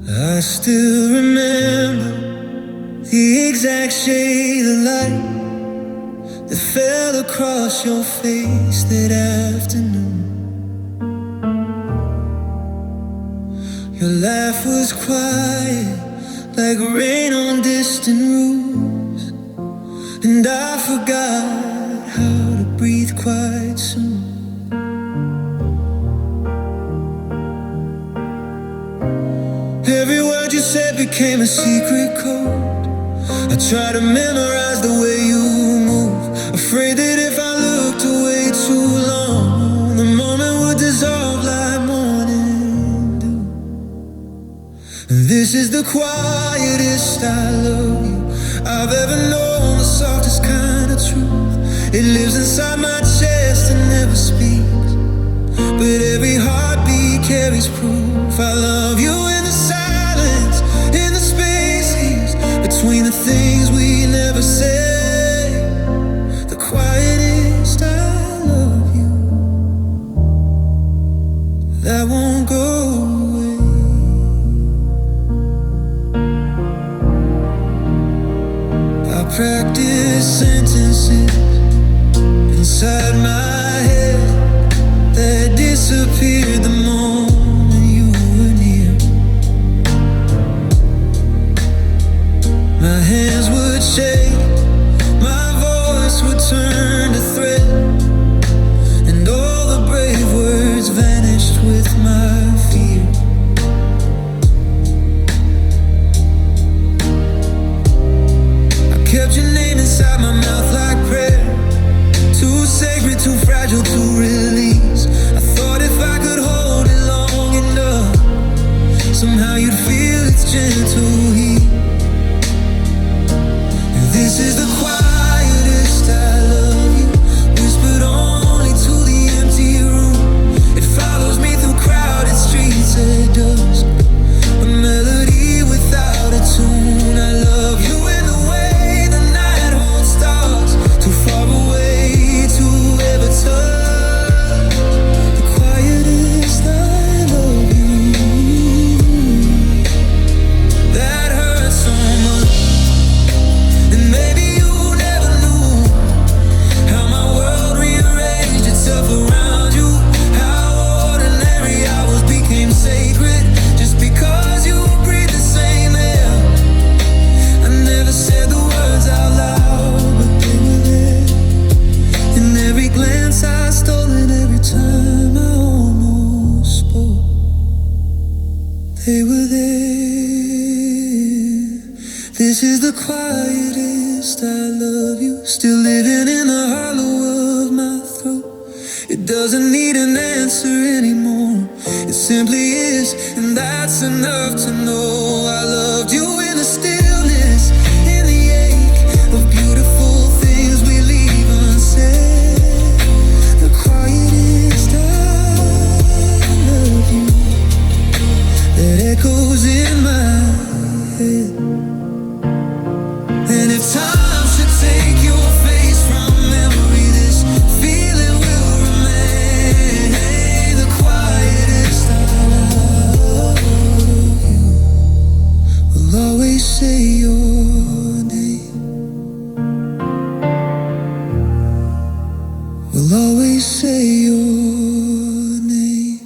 I still remember the exact shade of light that fell across your face that afternoon. Your laugh was quiet like rain on distant roofs, and I forgot how to breathe quite soon. Every word you said became a secret code. I tried to memorize the way you move, afraid that if I looked away too long, the moment would dissolve like morning dew. This is the quietest I love you I've ever known, the softest kind of truth. It lives inside my chest and never speaks, but every heartbeat carries proof. I love you in the silence, in the spaces between the things we never say. The quietest I love you, that won't go away. I practice sentences inside my head that disappeared the moment you were near. My hands would shake, my voice would turn to thread, and all the brave words vanished with my fear. I kept your name inside my mouth like prayer, too sacred, too fragile to release. I thought if I could hold it long enough, somehow you'd feel its gentle heat. And this is the quietest I love you, whispered only to the empty room. It follows me through crowded streets at dusk, a melody without a tune. I love you in the way the night holds stars, too far away to ever touch. The quietest I love you, that hurts so much. And maybe you never knew how my world rearranged itself around you, how ordinary hours became sacred just because you breathe the same air. I never said the words out loud, but they were there. In every glance I stole and every time I almost spoke, they were there. This is the quietest I love you, still living in the hollow of my throat. It doesn't need an answer anymore, it simply is, and that's enough to know I loved you in the stillness, in the ache of beautiful things we leave unsaid. The quietest I love you, that echoes in my head. And if time should take your face from memory, this feeling will remain. The quietest I love you will always say your name, will always say your name.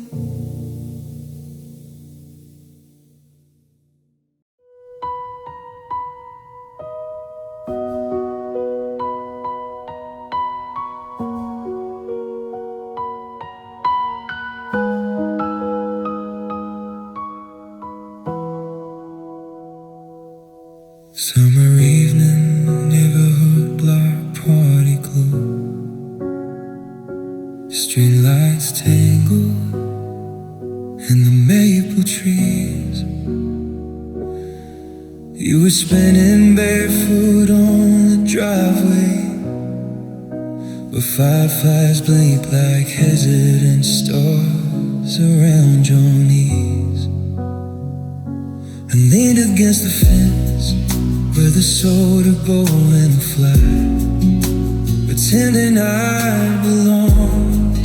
Summer evening, neighborhood block party glow, street lights tangle in the maple trees. You were spinning barefoot on the driveway, where fireflies blink like hesitant stars around your knees. I leaned against the fence where the soda bowl and a flag, pretending I belonged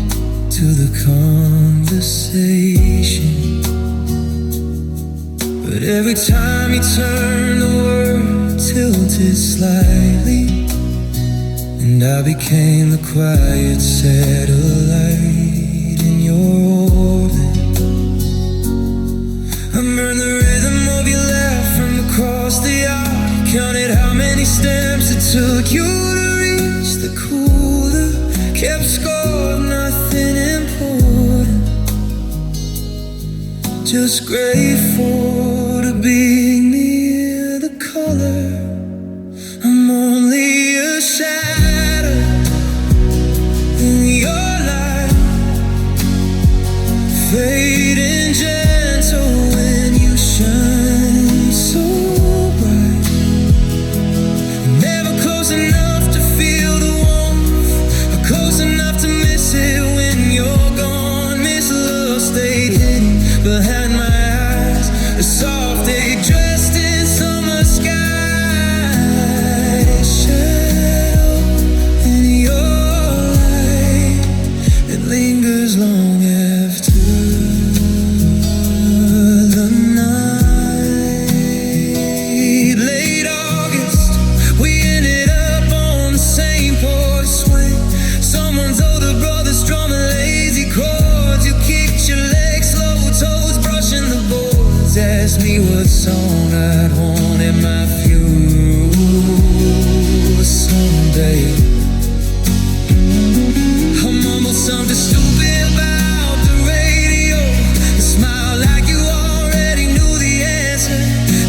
to the conversation. But But every time you turn, the world tilted slightly, and I became the quiet satellite in your orbit. I burned the rhythm of your laugh from across the yard. Counted how many steps it took you to reach the cooler. Kept score of nothing important, just grateful to be near the color. I'm only a shadow in your light, fading gentle when you shine so bright. Never close enough to feel the warmth, or close enough to miss it when you're gone. Miss love stayed hidden behind my eyes, a soft day dressed in summer sky. A shadow in your light that lingers long after the night. Late August, we ended up on the same porch swing. Someone's older brother strumming lazy chords. You kicked your legs slow, toes brushing the boards. Asked me what song I'd want at my funeral someday. I mumbled something stupid about the radio, and smiled like you already knew the answer.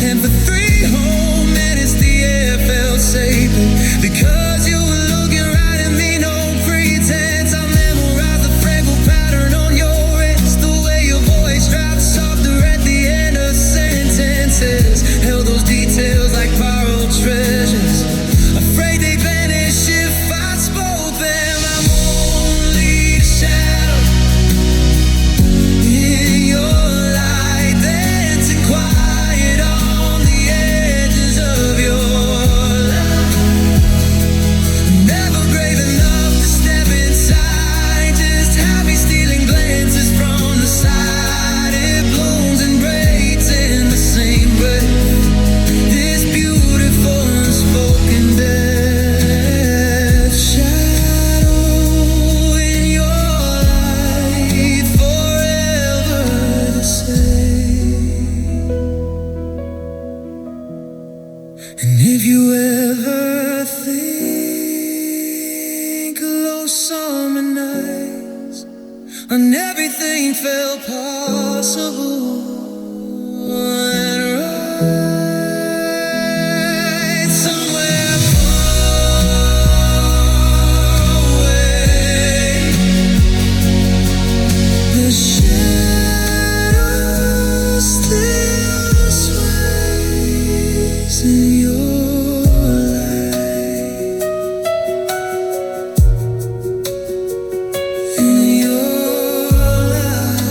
And for 3 whole minutes the air felt sacred, because you were looking right at me, no pretense. I memorized the freckle pattern on your wrist, the way your voice dropped softer at the end of sentences. Held those details like borrowed treasures, afraid they'd vanish if I spoke them. I'm only a shadow in your light, dancing quiet on the edges of your life. Never brave enough to step inside, just happy stealing glances from the side. It blooms and breaks in the same breath, this beautiful unspoken death. Shadow in your light, forever the same. And if you ever think of those summer nights when everything felt possible and right, somewhere far away, the shadow still sways in your light, in your light.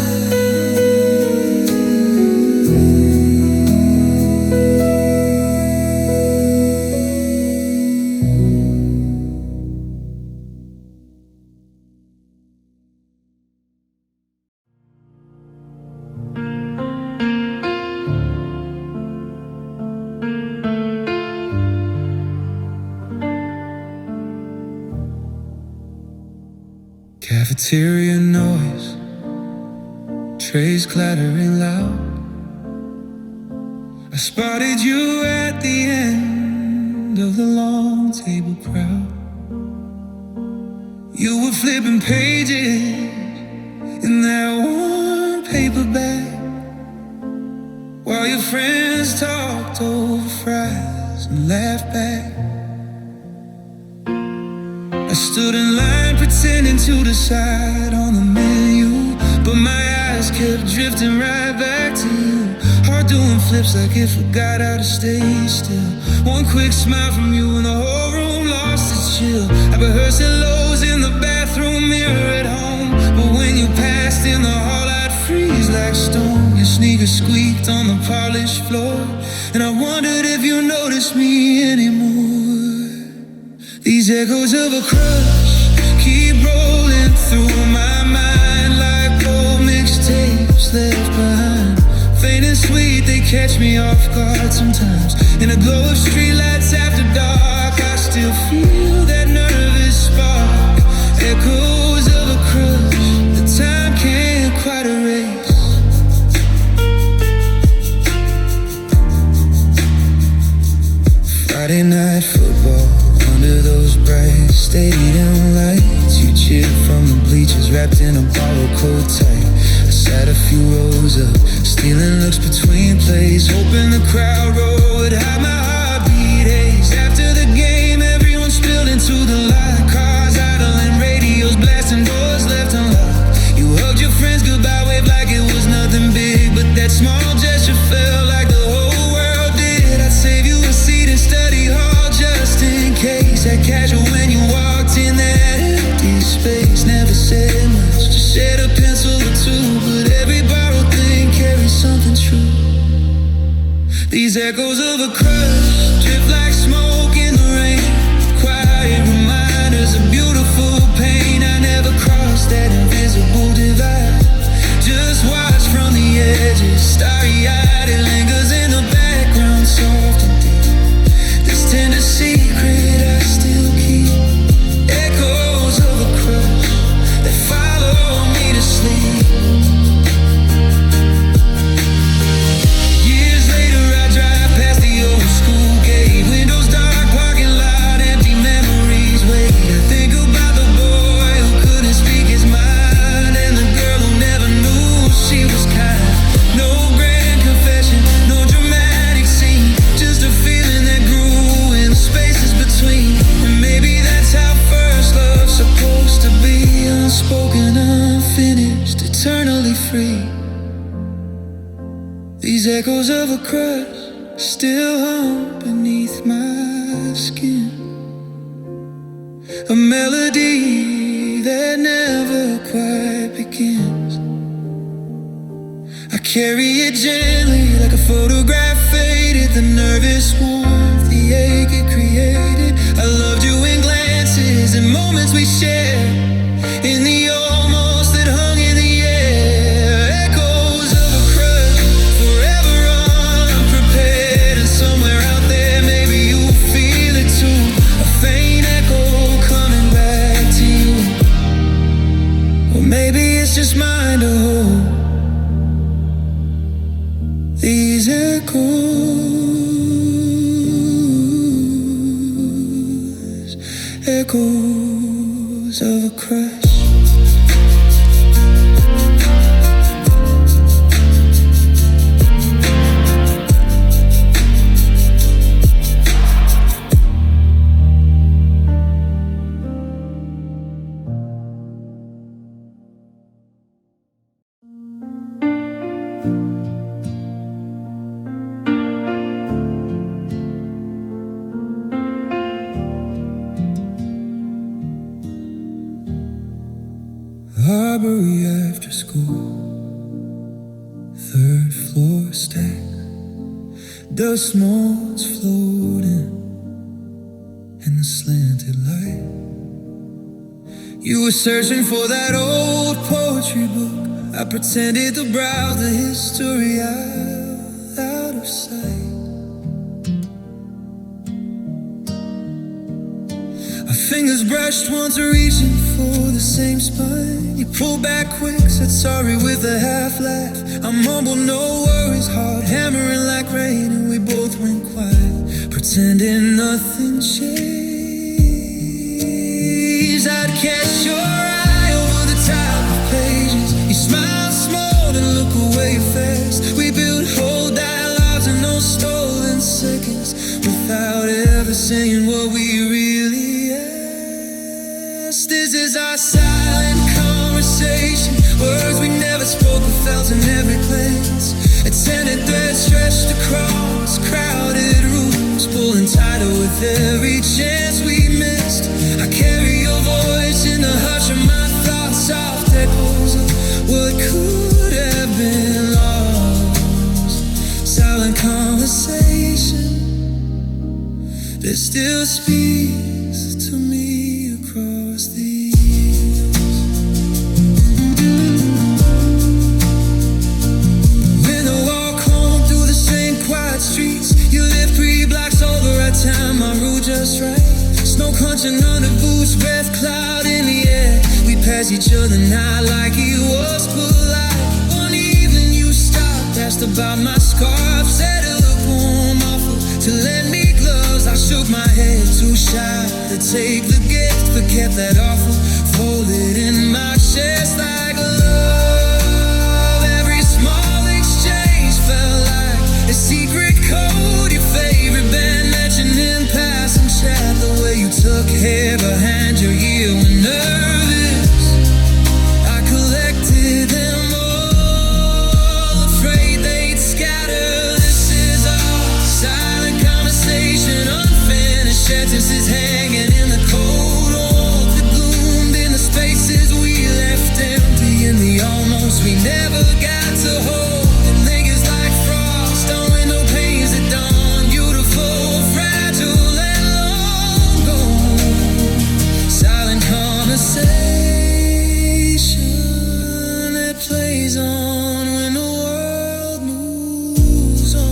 Cafeteria noise, trays clattering loud. I spotted you at the end of the long table crowd. You were flipping pages in that one paperback, while your friends talked over fries and laughed back. I stood in line pretending to decide on the menu, but my eyes kept drifting right back to you. Heart doing flips like it forgot how to stay still. One quick smile from you and the whole room lost its chill. I rehearsed hellos in the bathroom mirror at home, but when you passed in the hall I'd freeze like stone. Your sneakers squeaked on the polished floor, and I wondered if you noticed me anymore. These echoes of a crush keep rolling through my mind like old mixtapes left behind, fading sweet, they catch me off guard sometimes. In a glow of streetlights after dark, I still feel that nervous spark. Echoes of a crush that time can't quite erase. Friday night football under those bright stadium lights. You cheered from the bleachers wrapped in a borrowed coat tight. I sat a few rows up, stealing looks between plays, hoping the crowd roar would have my heartbeat haze. After the game, everyone spilled into the light. Cars idling, radios blasting, doors left unlocked. You hugged your friends goodbye, waved like it was nothing big, but that small gesture felt like the whole world did. I'd save you a seat in study hall just in case. That casual when you walked in that empty space. Never said much, just shared a pencil or two, but every borrowed thing carries something true. These echoes of a crush drift like smoke in the rain. Quiet reminders of beautiful pain. I never crossed that invisible divide. Just watch from the edges, starry-eyed. It lingers in the background, soft and deep. This tender secret I still keep. Echoes of a crush that follow me to sleep. Years later I drive past the old school gate. Windows dark, parking lot, empty memories wait. I think about the boy who couldn't speak his mind, and the girl who never knew she was kind. No grand confession, no dramatic scene, just a feeling that grew in the spaces between. And maybe that's how first love's supposed to be. Unspoken, unfinished, eternally free. These echoes of a crush still haunt beneath my skin. A melody that never quite begins. I carry it gently like a photograph faded. The nervous warmth, the ache it created. I loved you in glances and moments we shared. In the almost that hung in the air. Echoes of a crush, forever unprepared. And somewhere out there maybe you'll feel it too. A faint echo coming back to you. Or maybe it's just mine to hold. These echoes of a crush. Library after school, third floor stack, dust motes floating in the slanted light. You were searching for that old poetry book. I pretended to browse the history out of sight. Our fingers brushed once, reaching for the same spine. You pulled back quick, said sorry with a half laugh. I mumbled no worries, heart hammering like rain, and we both went quiet, pretending nothing changed. I'd catch your eye over the top of pages. You smile small and look away fast. We built whole dialogues and no stolen seconds, without ever saying what we really asked. This is our silent conversation, words we never spoke but felt in every place. A tender thread stretched across crowded rooms, pulling tighter with every chance we missed. I carry your voice in the hush of my thoughts, soft echoes of what could have been lost. Silent conversation that still speaks to me across the years. When I walk home Ocean under boots, breath cloud in the air. We pass each other now like it was polite. One evening you stopped, asked about my scarf, said it looked warm, offered to lend me gloves. I shook my head, too shy to take the gift, but kept that offer folded in my chest like love. Every small exchange felt like a secret code. Your favorite band mentioned in passing chat. The way you took hair behind your ear when nervous. I collected them all, afraid they'd scatter. This is our silent conversation, unfinished sentences hanging in the cold walls that gloomed in the spaces we left empty. In the almost we never got to hold. And niggas like frost on window panes at dawn. Beautiful, fragile, and long gone. Silent conversation that plays on when the world moves on.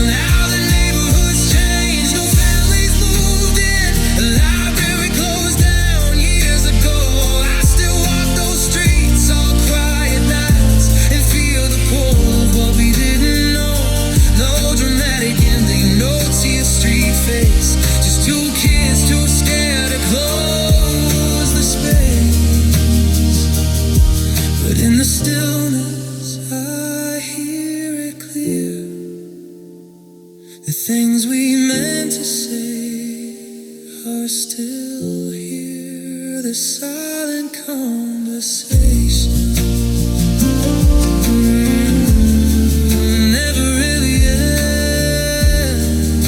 Now the neighborhood's changed, no families moved in. The library closed down years ago. I still walk those streets on quiet nights and feel the pull of what we didn't know. No dramatic ending, no tear street face. Just two kids too scared to close the space. But in the stillness I hear it clear. The things we meant to say are still here. The silent conversation never really ends,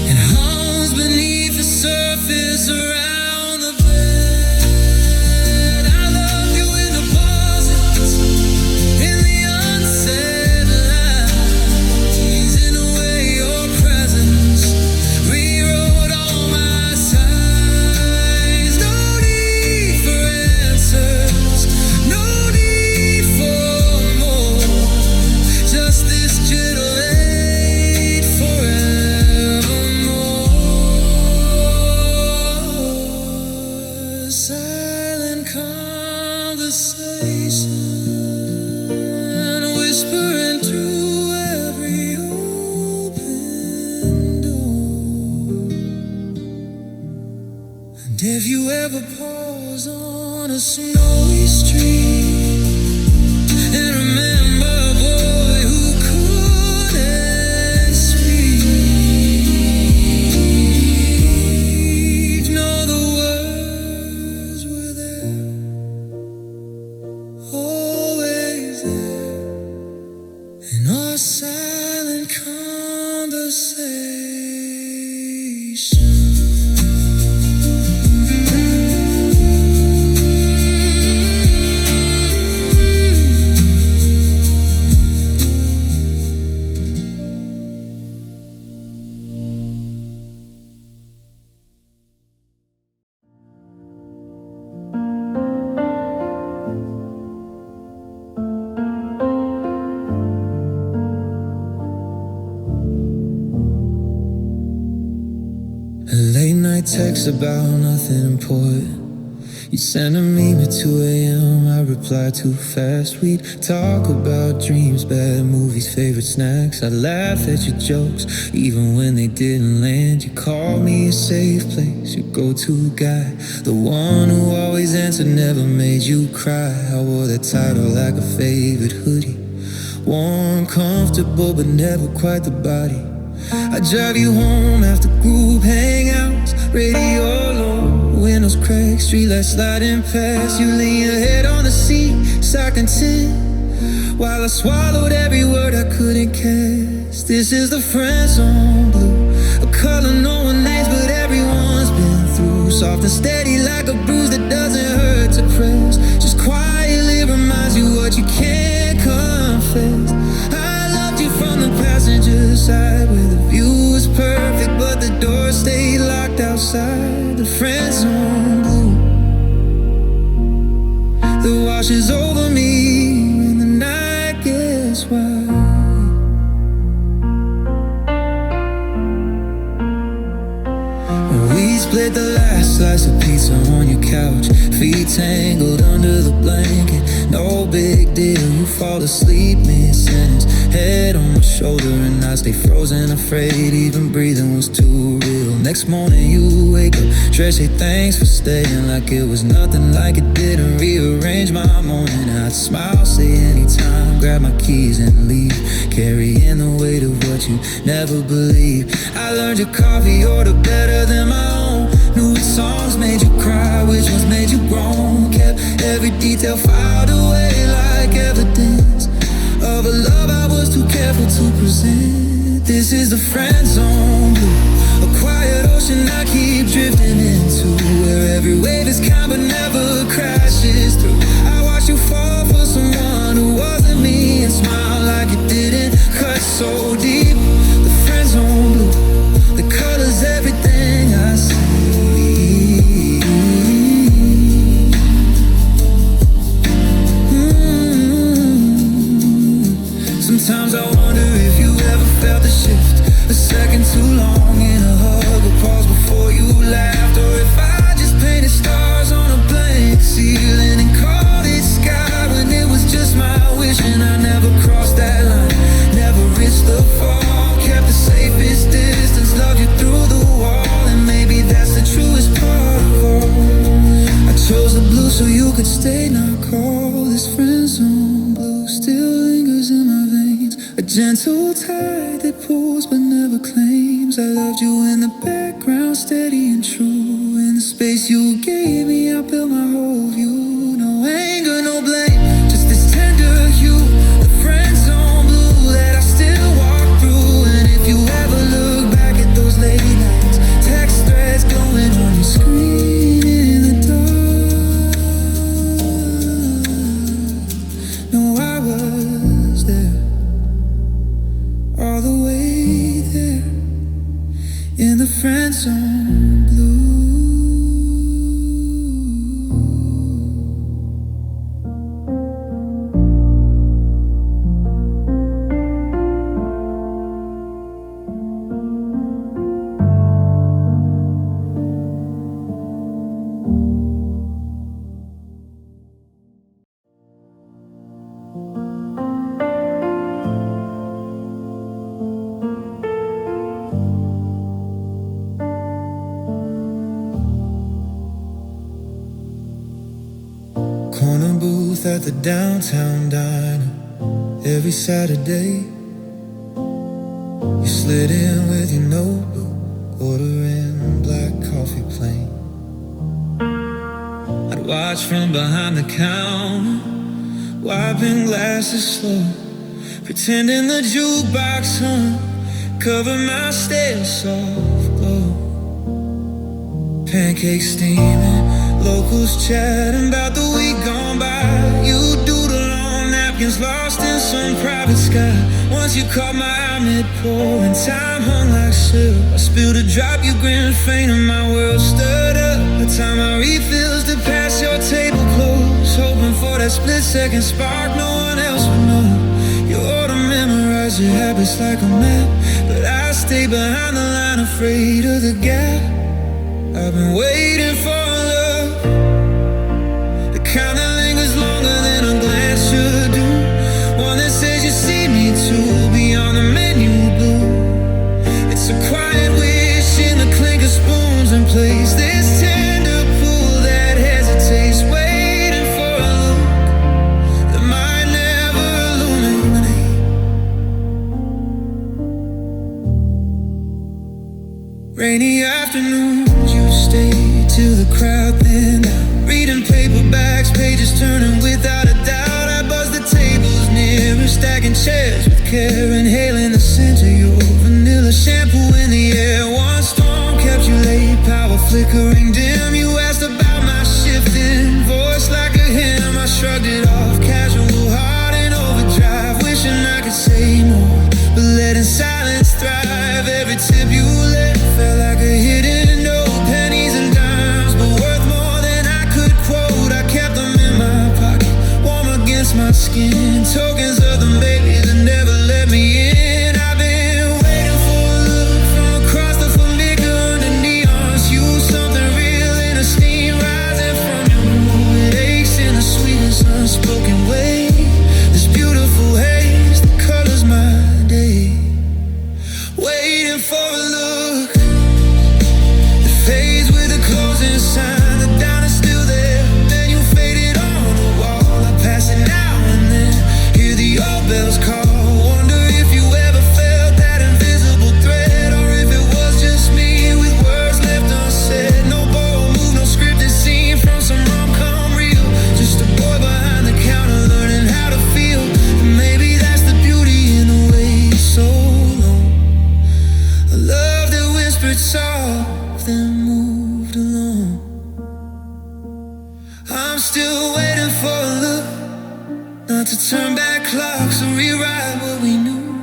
and hums beneath the surface around the bed. I love you in the pauses, in the unsaid lines, in the way your presence rewrote all my signs. No need for answers, no need for more. Just this gentle aid forevermore. Silent conversation, whispering through every open door. And if you ever pause on a snowy street and remember a boy who couldn't speak, know the words were there, always there, in our silent conversation. A late night text about nothing important. You send a meme at 2 a.m. I reply too fast. We'd talk about dreams, bad movies, favorite snacks. I laugh at your jokes, even when they didn't land. You call me a safe place, your go-to guy, the one who always answered, never made you cry. I wore that title like a favorite hoodie, warm, comfortable, but never quite the body. I drive you home after group hangouts, radio low, windows cracked, streetlights sliding past. You lean your head on the seat, sock and tin, while I swallowed every word I couldn't catch. This is the friend zone blue, a color no one names but everyone's been through. Soft and steady like a bruise that doesn't hurt to press, just quietly reminds you what you can't confess. I loved you from the passenger side, where the view was perfect but the door stayed locked outside. The friend zone blue that washes over me when the night gets wide. couch, feet tangled under the blanket. No big deal, you fall asleep mid-sentence, head on my shoulder, and I stay frozen, afraid even breathing was too real. Next morning you wake up, dress, say thanks for staying, like it was nothing, like it didn't rearrange my morning. I'd smile, say anytime, grab my keys and leave, carrying the weight of what you never believe. I learned your coffee order better than my own, knew which songs made you cry, which ones made you groan, kept every detail filed away like evidence of a love I was too careful to present. This is the friend zone blue, a quiet ocean I keep drifting into, where every wave is kind but never crashes through. I watch you fall for someone who wasn't me, and smile like it didn't cut so deep. The friend zone blue, the color's everything I see. Sometimes I wonder if you ever felt the shift, a second too long in a hug, a pause before you laughed, or if I just painted stars on a blank ceiling and called it sky when it was just my wish. And I never crossed that line, never reached the fall, kept the safest distance, loved you through the wall, and maybe that's the truest part of all. I chose the blue so you could stay, not call. This friend zone blue still lingers in my veins, a gentle tide that pulls but never claims. I loved you in the background, steady and true. In the space you gave me, I built my whole view. No anger, no blame, just this tender hue, the friend zone blue that I still walk through. And if you ever look back at those late nights, text threads glowing on your screen in the dark, no, I was there, all the way there, in the friend zone blue. Corner booth at the downtown diner, every Saturday you slid in with your notebook, ordering black coffee plain. I'd watch from behind the counter, wiping glasses slow, pretending the jukebox hum, cover my stale soft glow. Pancakes steaming, locals chatting about the week gone by. You doodle on napkins lost in some private sky. Once you caught my eye mid-pour and time hung like syrup. I spilled a drop, you grinned faint and my world stirred up. The time I refills to pass your table close, hoping for that split-second spark no one else would know. You ought to memorize your habits like a map, but I stay behind the line, afraid of the gap. I've been waiting for love, the kind that lingers longer than a glance should do, one that says you see me too, beyond the menu blue. It's a quiet wish in the clink of spoons and place, this tender pool that hesitates, waiting for a look that might never illuminate. Rainy afternoons, you stay till the crowd thinned out, reading paperbacks, pages turning without a doubt. I buzz the tables nearer, stacking chairs with care, inhaling the scent of your vanilla shampoo in the air. One storm kept you late, power flickering dim. You asked about my shifting voice like a hymn. I shrugged it off, casual, heart in overdrive, wishing I could say more, but letting silence thrive. Every tip you left felt like a hidden note, pennies and dimes, but worth more than I could quote. I kept them in my pocket, warm against my skin, tokens of them babies that never let me in. I've been waiting for a look from across the flamingo under neons, you something real in a steam rising from turn back clocks or rewrite what we knew.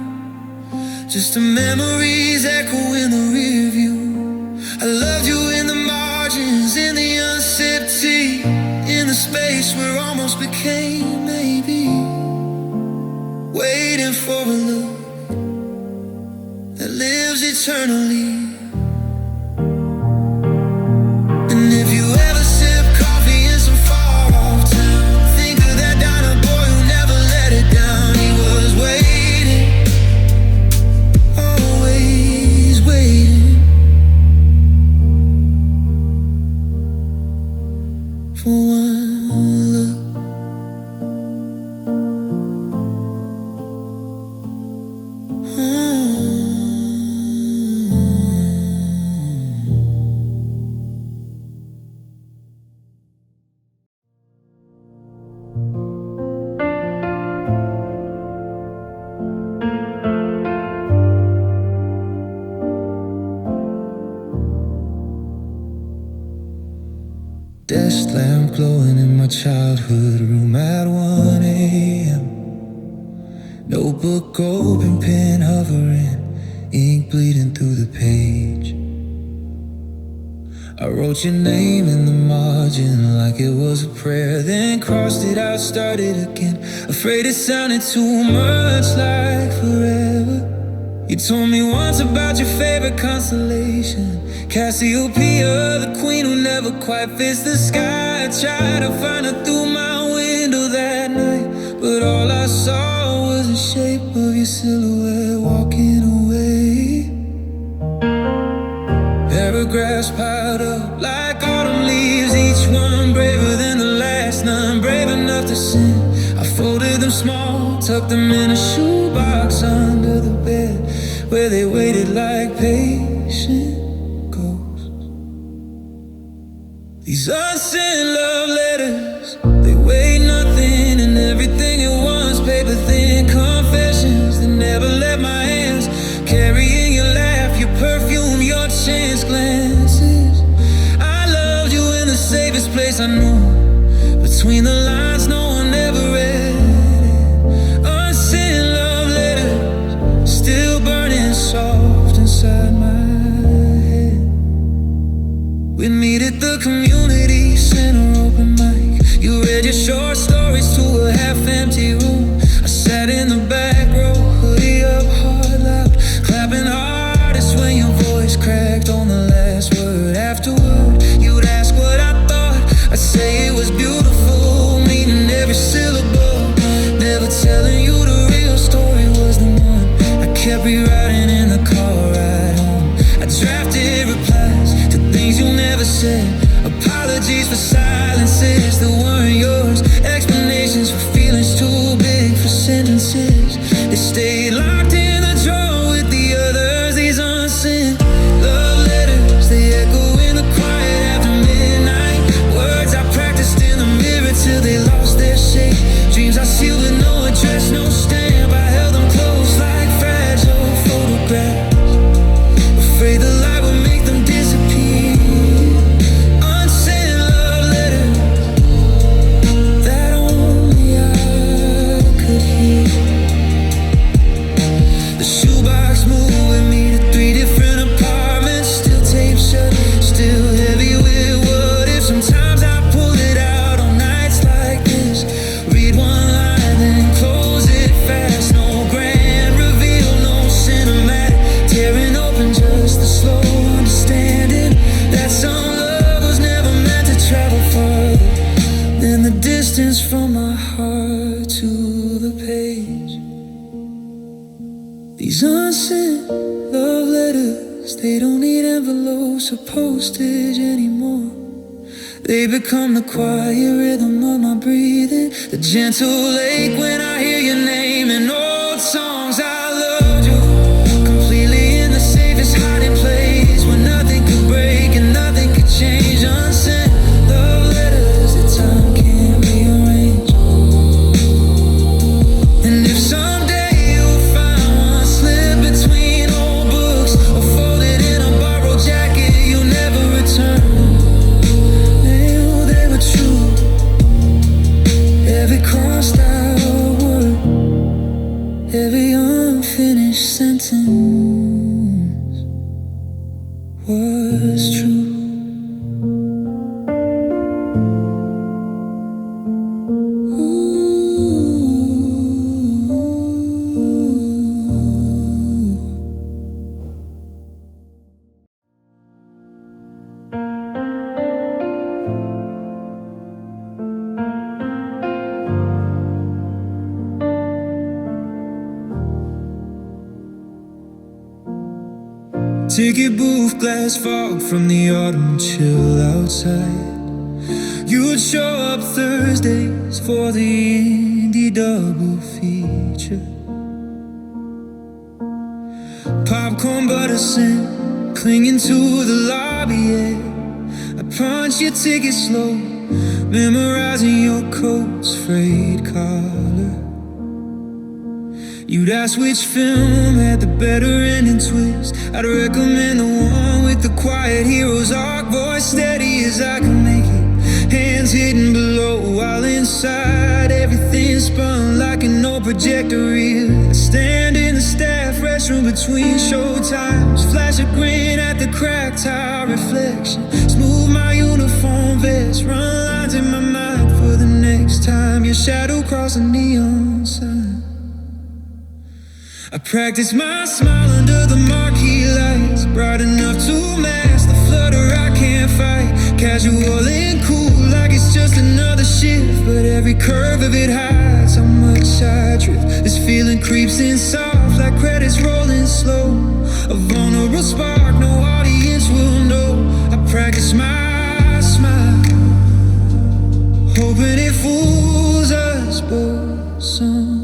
Just the memories echo in the rear view. I loved you in the margins, in the unsipped tea, in the space where almost became maybe. Waiting for a love that lives eternally. And if you ever sip coffee in some far-off town, think of that diner boy who never let it down. He was waiting, always waiting for one look. Desk lamp glowing in my childhood room at 1 a.m. Notebook open, pen hovering, ink bleeding through the page. I wrote your name in the margin like it was a prayer, then crossed it out, started again, afraid it sounded too much like forever. You told me once about your favorite constellation, Cassiopeia, the queen who never quite fits the sky. I tried to find her through my window that night, but all I saw was the shape of your silhouette walking away. Paragraphs piled up like autumn leaves, each one braver than the last, none brave enough to sin. I folded them small, tucked them in a shoebox under the bed, where they waited like patient ghosts. These unsent love letters, they weigh nothing and everything at once. Paper thin confessions that never left my hands, carrying your laugh, your perfume, your chance glances. I loved you in the safest place I knew, between the lines no one ever read it. Unsent love letters, still burning soft inside my head. We meet at the community center open mic. You read your short stories to a half-empty room. I sat in the back row, hoodie up, hard loud, clapping hardest when your voice cracked on the last word. Afterward, you'd ask what I thought, I'd say it was beautiful, meaning every syllable, never telling you the real story was the one. I kept rewriting in the car ride home. I drafted replies to things you never said, apologies for silences that weren't yours, explanations for feelings too big for sentences. They stayed locked in the drawer with the others. These unsent love letters, they echo in the quiet after midnight. Words I practiced in the mirror till they lost their shape. Dreams I sealed with no address, no stamp. I held them close like fragile photographs, afraid the light would make them disappear. Unsent love letters that only I could hear. The shoebox moved with me to 3 different apartments, still taped shut, still heavy with what if. Sometimes I pull it out on nights like this, read one line then close it fast. No grand reveal, no cinematic, tearing open just the slow understanding that some love was never meant to travel farther than the distance from my heart to the page. These unsent love letters, they don't need envelopes or postage anymore. They become the quiet rhythm of my breathing, the gentle lake when I hear your name in old songs. I loved you completely in the safest hiding place, where nothing could break and nothing could change. Unsent love letters that time can't rearrange. And if someday you'll find one slip between old books or folded in a borrowed jacket you'll never return, they were true. Every crossed out word Ticket booth, glass fog from the autumn chill outside. You would show up Thursdays for the indie double feature. Popcorn butter scent clinging to the lobby, yeah. I punch your ticket slow, memorizing your coat's frayed collar. You'd ask which film had the better ending twist. I'd recommend the one with the quiet hero's arc, voice steady as I can make it, hands hidden below, while inside everything spun like an old projector reel. I stand in the staff restroom between show times, flash a grin at the cracked tile reflection, smooth my uniform vest, run lines in my mind for the next time your shadow cross a neon sign. I practice my smile under the marquee lights, bright enough to mask the flutter I can't fight. Casual and cool, like it's just another shift, but every curve of it hides how much I drift. This feeling creeps in soft, like credits rolling slow. A vulnerable spark, no audience will know. I practice my smile, hoping it fools us both somehow.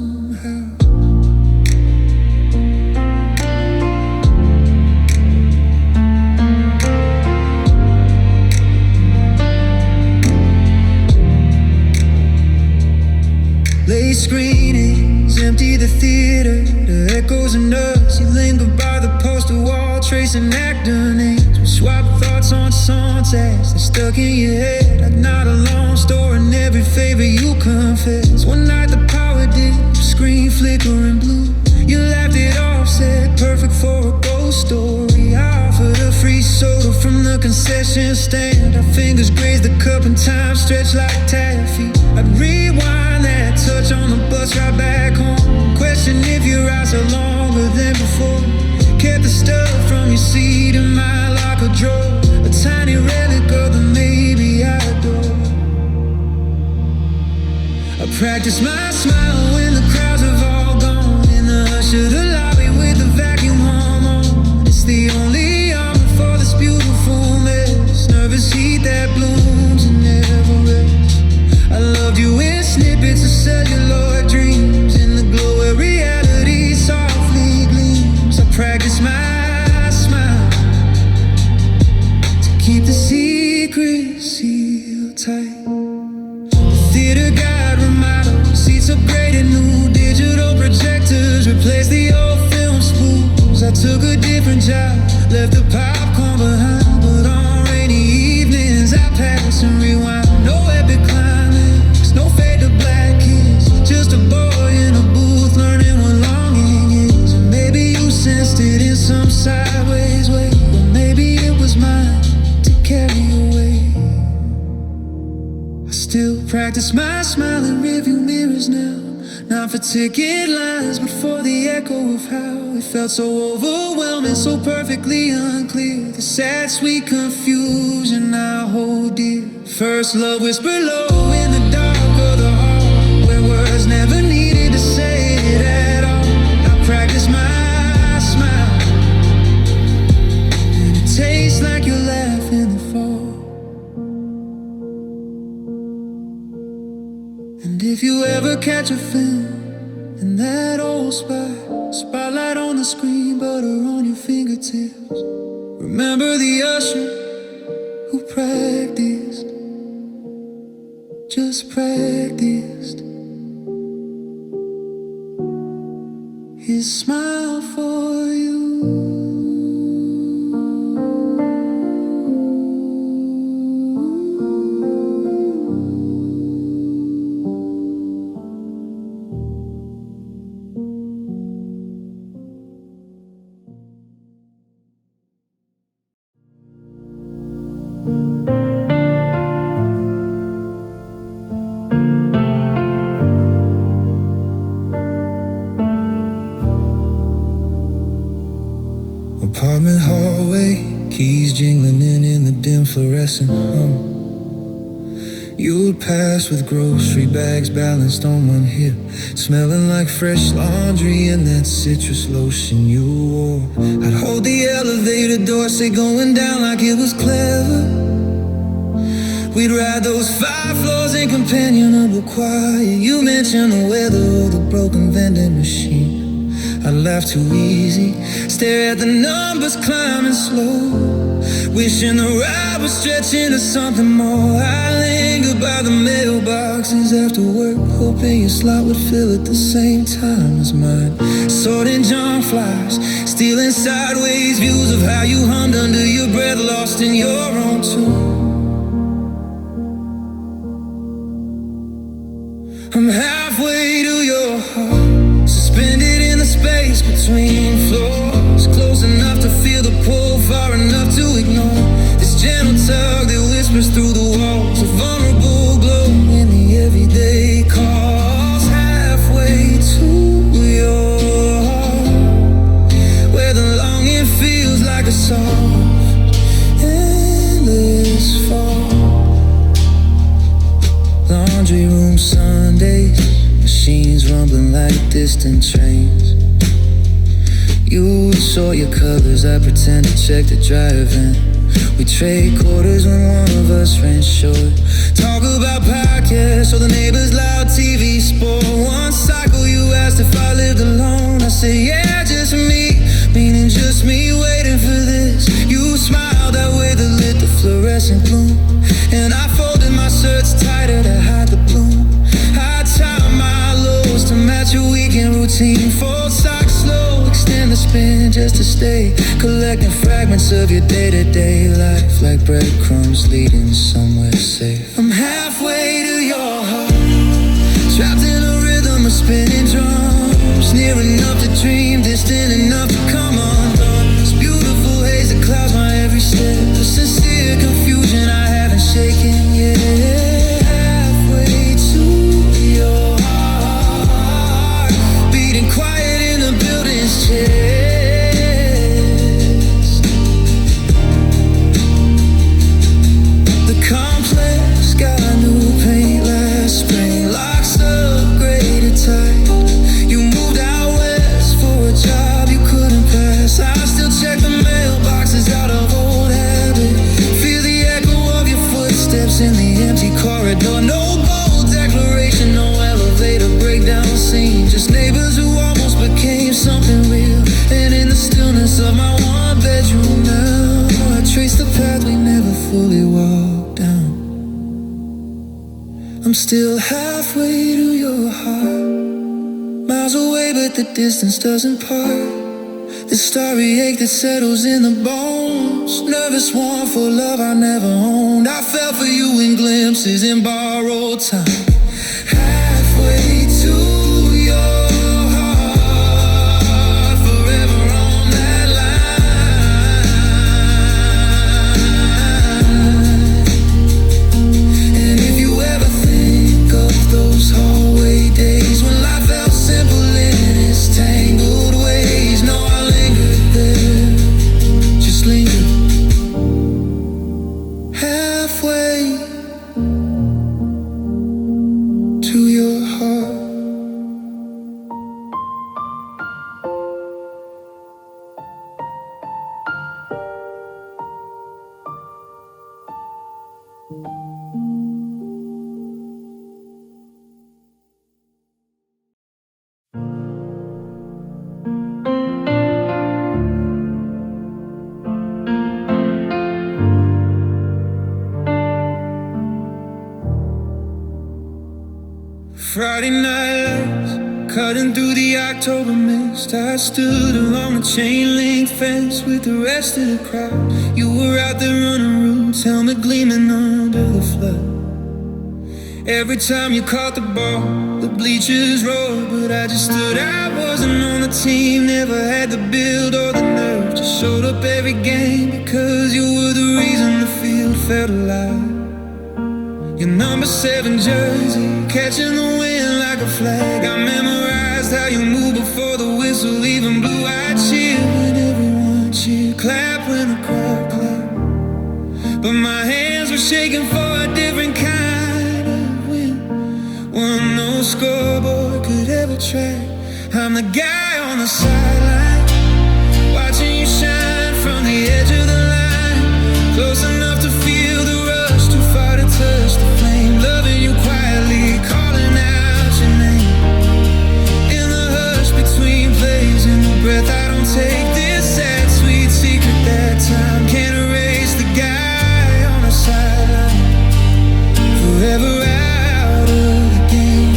Late screenings empty the theater, the echoes and us. You linger by the poster wall, tracing actor names. We swap thoughts on songs as they're stuck in your head. Like not a long story in every favor you confess. One night the power dip, screen flickering blue. You laughed it off, said perfect for a ghost story. I offered a free soda from the concession stand. Our fingers grazed the cup and time stretched like taffy. I'd rewind that touch on the bus right back home. Question if your eyes are longer than before. Kept the stuff from your seat in my locker drawer, a tiny relic of the maybe I adore. I practice my smile when the crowds have all gone, in the hush of the lobby with the vacuum hum on. It's the only armor for this beautiful mess, nervous heat that blooms and never rests. I loved you in snippets of celluloid dreams, in the glow where reality softly gleams. I practice my smile to keep the secret sealed tight. The theater got remodeled, seats upgraded, new digital projectors replaced the old film spools. I took a different job, left the popcorn behind, but on rainy evenings I pass and rewind. No epic climax, no fade to black kiss, just a boy in a booth learning what longing is. And maybe you sensed it in some sideways way, but maybe it was mine to carry away. I still practice my smile in rearview mirrors now, not for ticket lines, but for the echo of how it felt so overwhelming, so perfectly unclear. The sad, sweet confusion I hold dear. First love whispered low in the dark of the hall, where words never needed to say it at all. I practice my smile, and it tastes like your laugh in the fall. And if you ever catch a film in that old spotlight on the screen, butter on your fingertips, remember the usher who practiced, just practiced his smile for you. Apartment hallway, keys jingling in the dim fluorescent hum. You'd pass with grocery bags balanced on one hip, smelling like fresh laundry and that citrus lotion you wore. I'd hold the elevator door, say going down like it was clever. We'd ride those 5 floors in companionable quiet. You mentioned the weather or the broken vending machine. I'd laugh too easy, stare at the numbers climbing slow, wishing the ride would stretch into something more. I linger by the mailboxes after work, hoping your slot would fill at the same time as mine. Sorting junk flies, stealing sideways views of how you hummed under your breath, lost in your own tune. I'm halfway to your heart, suspended in the space between floors, close enough to feel the pull, far enough to ignore this gentle tug that whispers through the walls, a vulnerable glow in the everyday calls. Halfway to your heart, where the longing feels like a soft, endless fall. Laundry room Sundays, machines rumbling like distant trains. You sort your colors, I pretend to check the dryer vent. We trade quarters when one of us ran short. Talk about podcasts or the neighbor's loud TV sport. One cycle you asked if I lived alone, I said yeah, just me, meaning just me waiting for this. You smiled that way that lit the fluorescent gloom, and I folded my shirts tighter to hide the bloom. I tie my lows to match your weekend routine. Fold socks slow, extend the spin just to stay, collecting fragments of your day-to-day life like breadcrumbs leading somewhere safe. I'm halfway to your heart, trapped in a rhythm of spinning drums, near enough to dream, distant enough to come undone. This beautiful haze that clouds my every step, a sincere confusion I haven't shaken yet. Halfway to your heart, beating quiet in the building's chest. The complex got new paint last spring, locks upgraded tight. You moved out west for a job you couldn't pass. I still check the mailboxes out of old habit, feel the echo of your footsteps in the empty corridor. No bold declaration, no elevator breakdown scene, just neighbors who almost became something real. And in the stillness of my one bedroom now, I trace the path we never fully walked down. I'm still halfway to your heart, miles away but the distance doesn't part. The starry ache that settles in the bones, nervous want for love I never owned. I fell for you in glimpses in borrowed time. Halfway to your heart, forever on that line. And if you ever think of those hallway days when life felt simple in its tangled ways, no, I lingered there, just linger. Halfway to your heart. Friday night lights cutting through the October mist. I stood along a chain link fence with the rest of the crowd. You were out there running routes, helmet gleaming under the flood. Every time you caught the ball, the bleachers roared, but I just stood out. Wasn't on the team, never had the build or the nerve. Just showed up every game because you were the reason the field felt alive. Your number 7 jersey, catching the wind like a flag. I memorized how you moved before the whistle even blew. I'd cheer when everyone cheered, clap when the crowd clapped. But my hands were shaking for a different kind track. I'm the guy on the sideline, watching you shine from the edge of the line. Close enough to feel the rush, too far to touch the flame. Loving you quietly, calling out your name. In the hush between plays, in the breath I don't take. This sad sweet secret that time can't erase. The guy on the sideline, forever out of the game.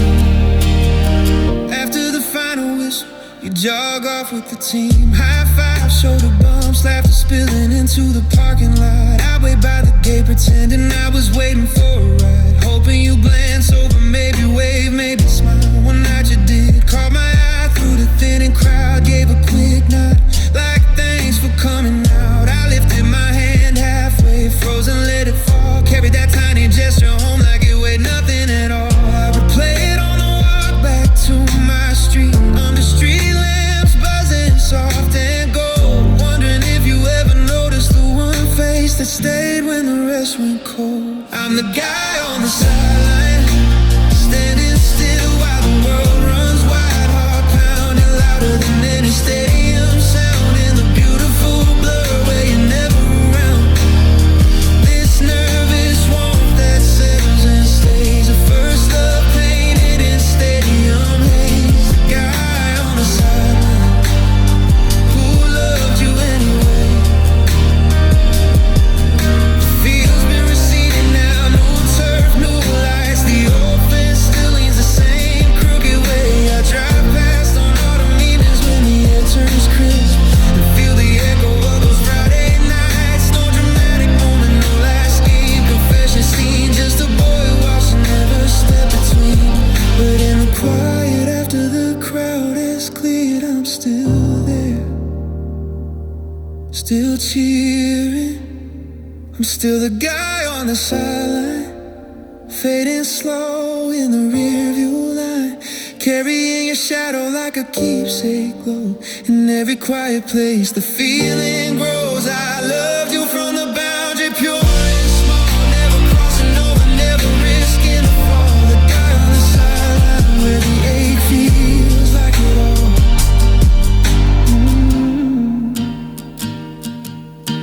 After the final whistle, you jog off with the team. High five, shoulder bumps, laughter spilling into the parking lot. I wait by the gate pretending I was waiting for a ride, hoping you glance over, maybe wave, maybe smile. One night you did, caught my eye through the thinning crowd, gave a quick nod, like thanks for coming out. I lifted my hand halfway, frozen, let it fall. Carried that tiny gesture home like it weighed nothing at all. I would play it on the walk back to my street, under street lamps buzzing soft and gold. Wondering if you ever noticed the one face that stayed when the rest went cold. I'm the guy on the sideline, standing still while the world runs wide. Heart pounding louder than any stadium sound. In the beautiful blur where you're never around. This nervous warmth that settles and stays. A first love painted in stadium haze. The guy on the sideline who loved you anyway. The field's been receding now, new turf, new lights. The old fence still leans the same crooked way. I drive past on autumn evenings when the air turns crisp, and feel the echo of those Friday nights. No dramatic moment, no last game, confession scene. Just a boy who watched and never stepped between. But in the quiet after the crowd has cleared, I'm still there, still cheering. I'm still the guy on the sideline, fading slow in the rearview line, carrying your shadow like a keepsake glow. In every quiet place the feeling grows. I loved you from the boundary, pure and small, never crossing over, never risking the fall. The guy on the sideline where the ache feels like it all.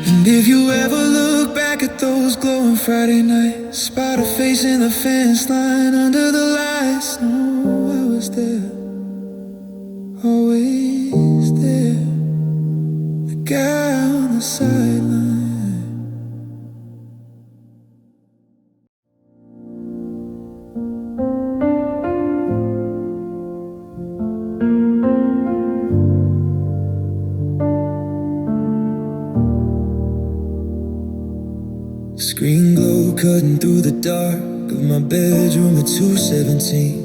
And if you ever look back at those glowing Friday nights, spot a face in the fence line under the lights, know I was there, always there, the guy on the sideline. Screen glow cutting through the dark of my bedroom at 2:17.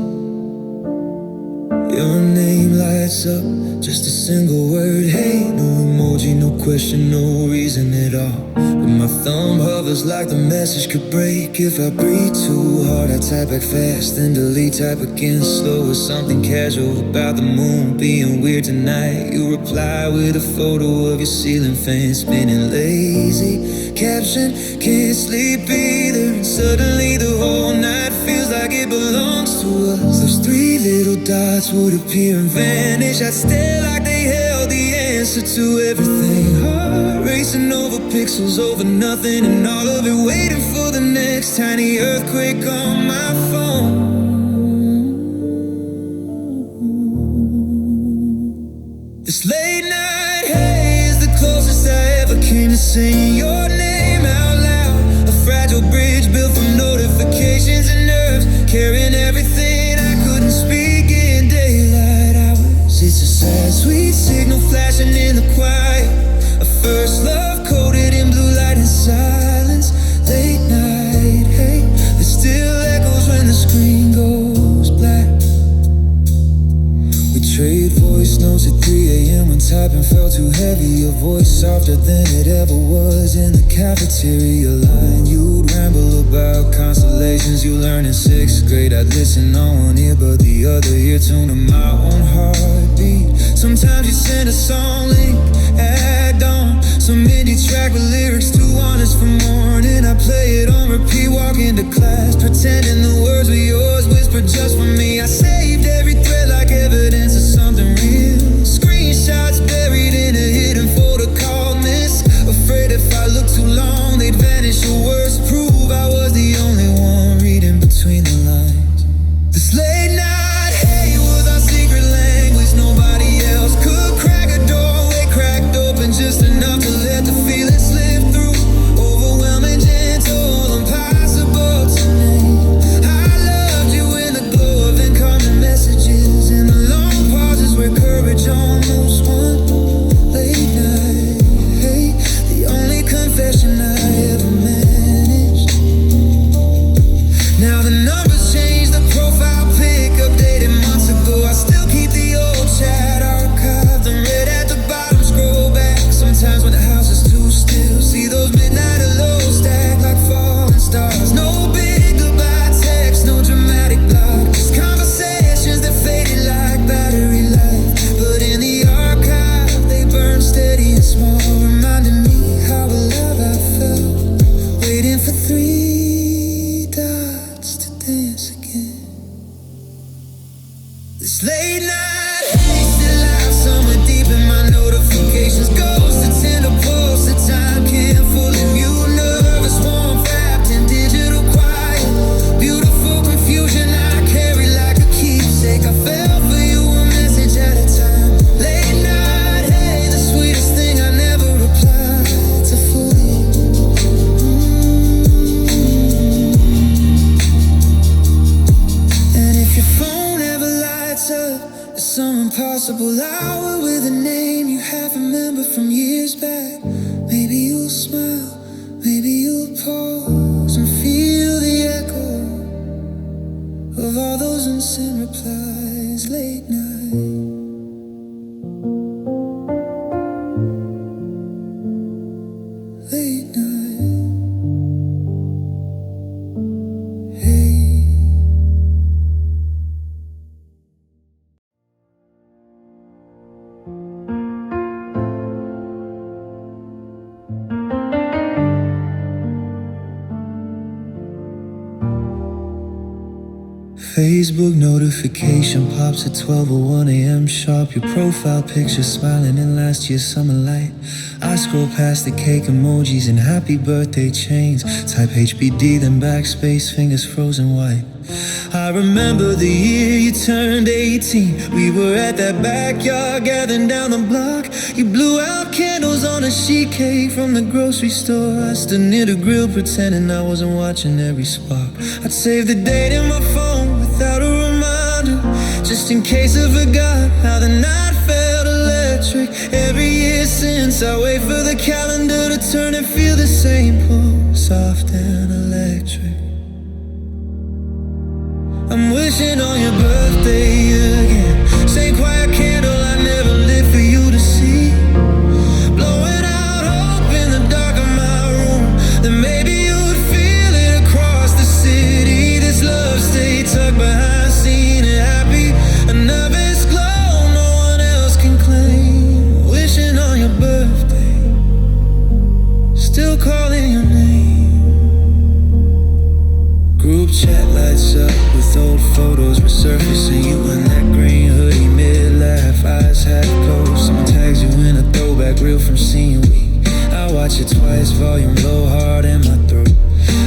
Your name lights up, just a single word. Hey, no emoji, no question, no reason at all. But my thumb hovers like the message could break. If I breathe too hard, I type back fast, then delete, type again slow. With something casual about the moon being weird tonight. You reply with a photo of your ceiling fan spinning lazy. Caption, can't sleep either. And suddenly the whole night feels like it belongs to us. Those three little dots would appear and vanish. I'd stare like they held the answer to everything. Heart racing over pixels, over nothing, and all of it waiting for the next tiny earthquake on my phone. This late night haze, the closest I ever came to saying your name out loud. A fragile bridge built from notifications and nerves, carrying everything I couldn't speak in daylight hours. It's a sad, sweet signal flashing in the quiet. A first love coated in blue light and silence. Late night, hey, it still echoes when the screen goes black. We trade voice notes at 3 a.m. when typing felt too heavy. Your voice softer than it ever was in the cafeteria line. You'd ramble about constellations you learned in 6th grade. I'd listen on one ear but the other ear tuned to my own heartbeat. Sometimes you send a song link, add on some indie track with lyrics too honest for morning. I play it on repeat, walk into class, pretending the words were yours, whispered just for me. I saved every thread like evidence comfortable hour with a name you have remembered from years back. Maybe you'll smile, maybe you'll pause and feel the echo of all those unsent replies late night. Late night. Hey. Facebook notification pops at 12:01 a.m. sharp. Your profile picture smiling in last year's summer light. I scroll past the cake emojis and happy birthday chains. Type HBD, then backspace, fingers frozen white. I remember the year you turned 18. We were at that backyard gathering down the block. You blew out candles on a sheet cake from the grocery store. I stood near the grill pretending I wasn't watching every spark. I'd save the date in my phone without a reminder, just in case I forgot how the night felt electric. Every year since, I wait for the calendar to turn and feel the same pull, soft and electric. I'm wishing on your birthday again. Same quiet candle I never lit for you to see. Blowing out hope in the dark of my room, that maybe you'd feel it across the city. This love stay tucked behind, seen and happy. A nervous glow no one else can claim. Wishing on your birthday, still calling your name. Group chat lights up with old photos resurfacing. You in that green hoodie, mid-laugh, eyes half closed. Someone tags you in a throwback reel from senior week. I watch it twice, volume low, hard in my throat.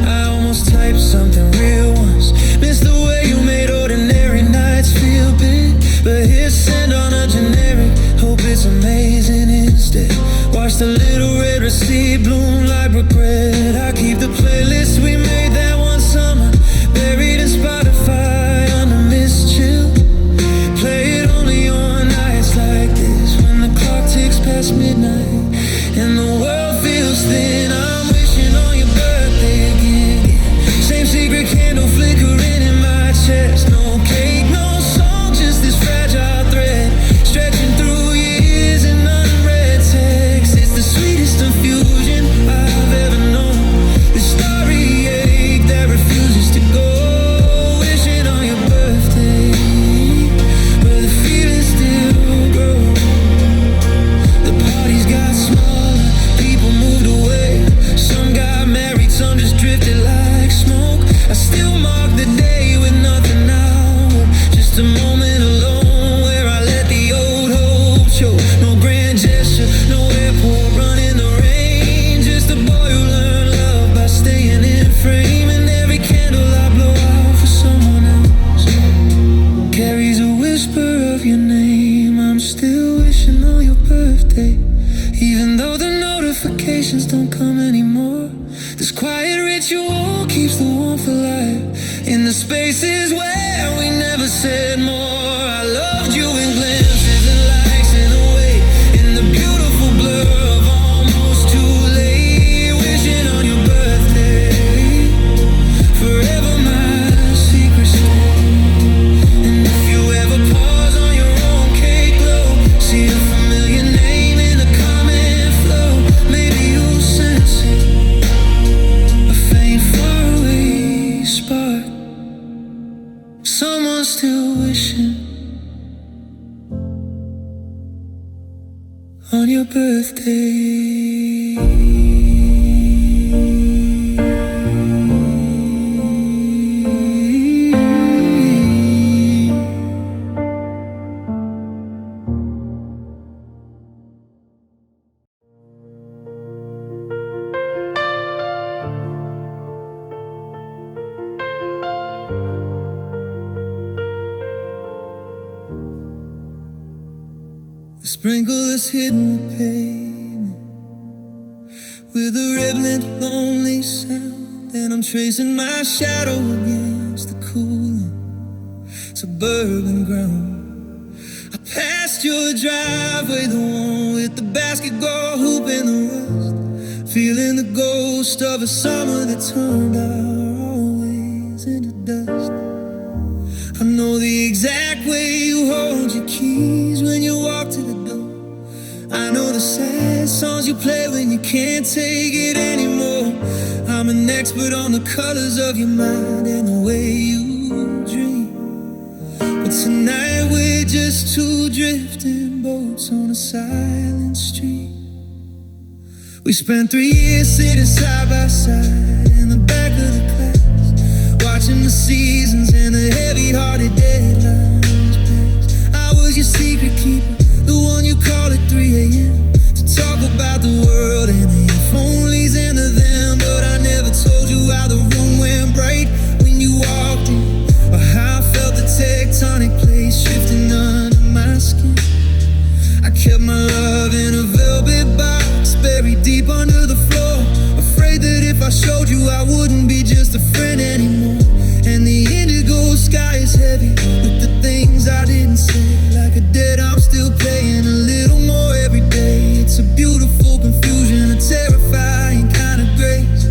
I almost typed something real once. Miss the way you made ordinary nights feel big. But hit send on a generic, hope it's amazing instead. Watch the little red receipt bloom like regret. I keep the playlist we made that one summer, buried in Spotify under mist chill. Play it only on nights like this, when the clock ticks past midnight and the world feels thin. I'm wishing on your birthday again. Same secret candle flickering in my chest. No cake, no song, just this fragile thread stretching through years and unread texts. It's the sweetest infusion I've ever known. The starry ache that refuses to go. Wishing on your birthday, where the feeling still grows. The parties got smaller, people moved away. Some got married, some just drifted like smoke. I still mark the day with nothing now, just a moment alone where I let the old hope show. No grand gesture, no airport running the rain, just a boy who learned love by staying in frame. And every candle I blow out for someone else carries a whisper of your name. I'm still wishing on your birthday, even though the notifications don't come anymore. This quiet ritual keeps the warmth alive in the spaces where we never said more. I loved you in glimpses and lights in a way, in the beautiful blur of almost too late. Wishing on your birthday, forever my secret soul. And if you ever pause on your own cake glow, see a familiar name in the comment flow, maybe you'll sense it, a faint faraway spark. Someone's still wishing on your birthday. The sprinkle is hidden pavement with a redolent lonely sound, and I'm tracing my shadow against the cooling suburban ground. I pass past your driveway, the one with the basketball hoop and the rust. Feeling the ghost of a summer that turned our always into dust. I know the exact way you hold your keys when you walk to the door. I know the sad songs you play when you can't take it anymore. I'm an expert on the colors of your mind and the way you dream. But tonight we're just two drifting boats on a silent stream. We spent 3 years sitting side by side in the back of the class, watching the seasons and the heavy-hearted deadlines pass. I was your secret keeper, the one you call at 3 a.m. to talk about the world and the if-onlys and the them. But I never told you how the room went bright when you walked in, or how I felt the tectonic plates shifting under my skin. I kept my love in a velvet box, buried deep under the floor, afraid that if I showed you I wouldn't be just a friend anymore. And the indigo sky is heavy with the things I didn't say, like a debt I'm still paying a little more every day. It's a beautiful confusion, a terrifying kind of grace,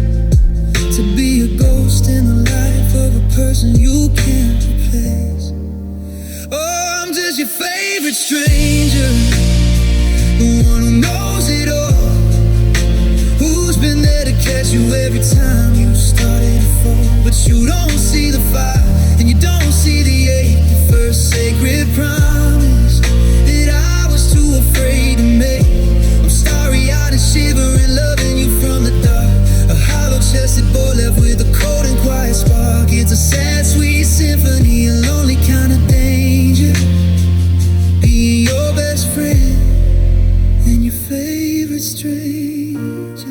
to be a ghost in the life of a person you can't replace. Oh, I'm just your favorite stranger, the one who knows it all, who's been there to catch you every time you started to fall. But you don't see the fire, and you don't see the ache, the first sacred promise that I was too afraid to make. I'm starry-eyed and shivering, loving you from the dark, a hollow-chested boy left with a cold and quiet spark. It's a sad, sweet symphony, a lonely kind of danger, being your best friend and your favorite stranger.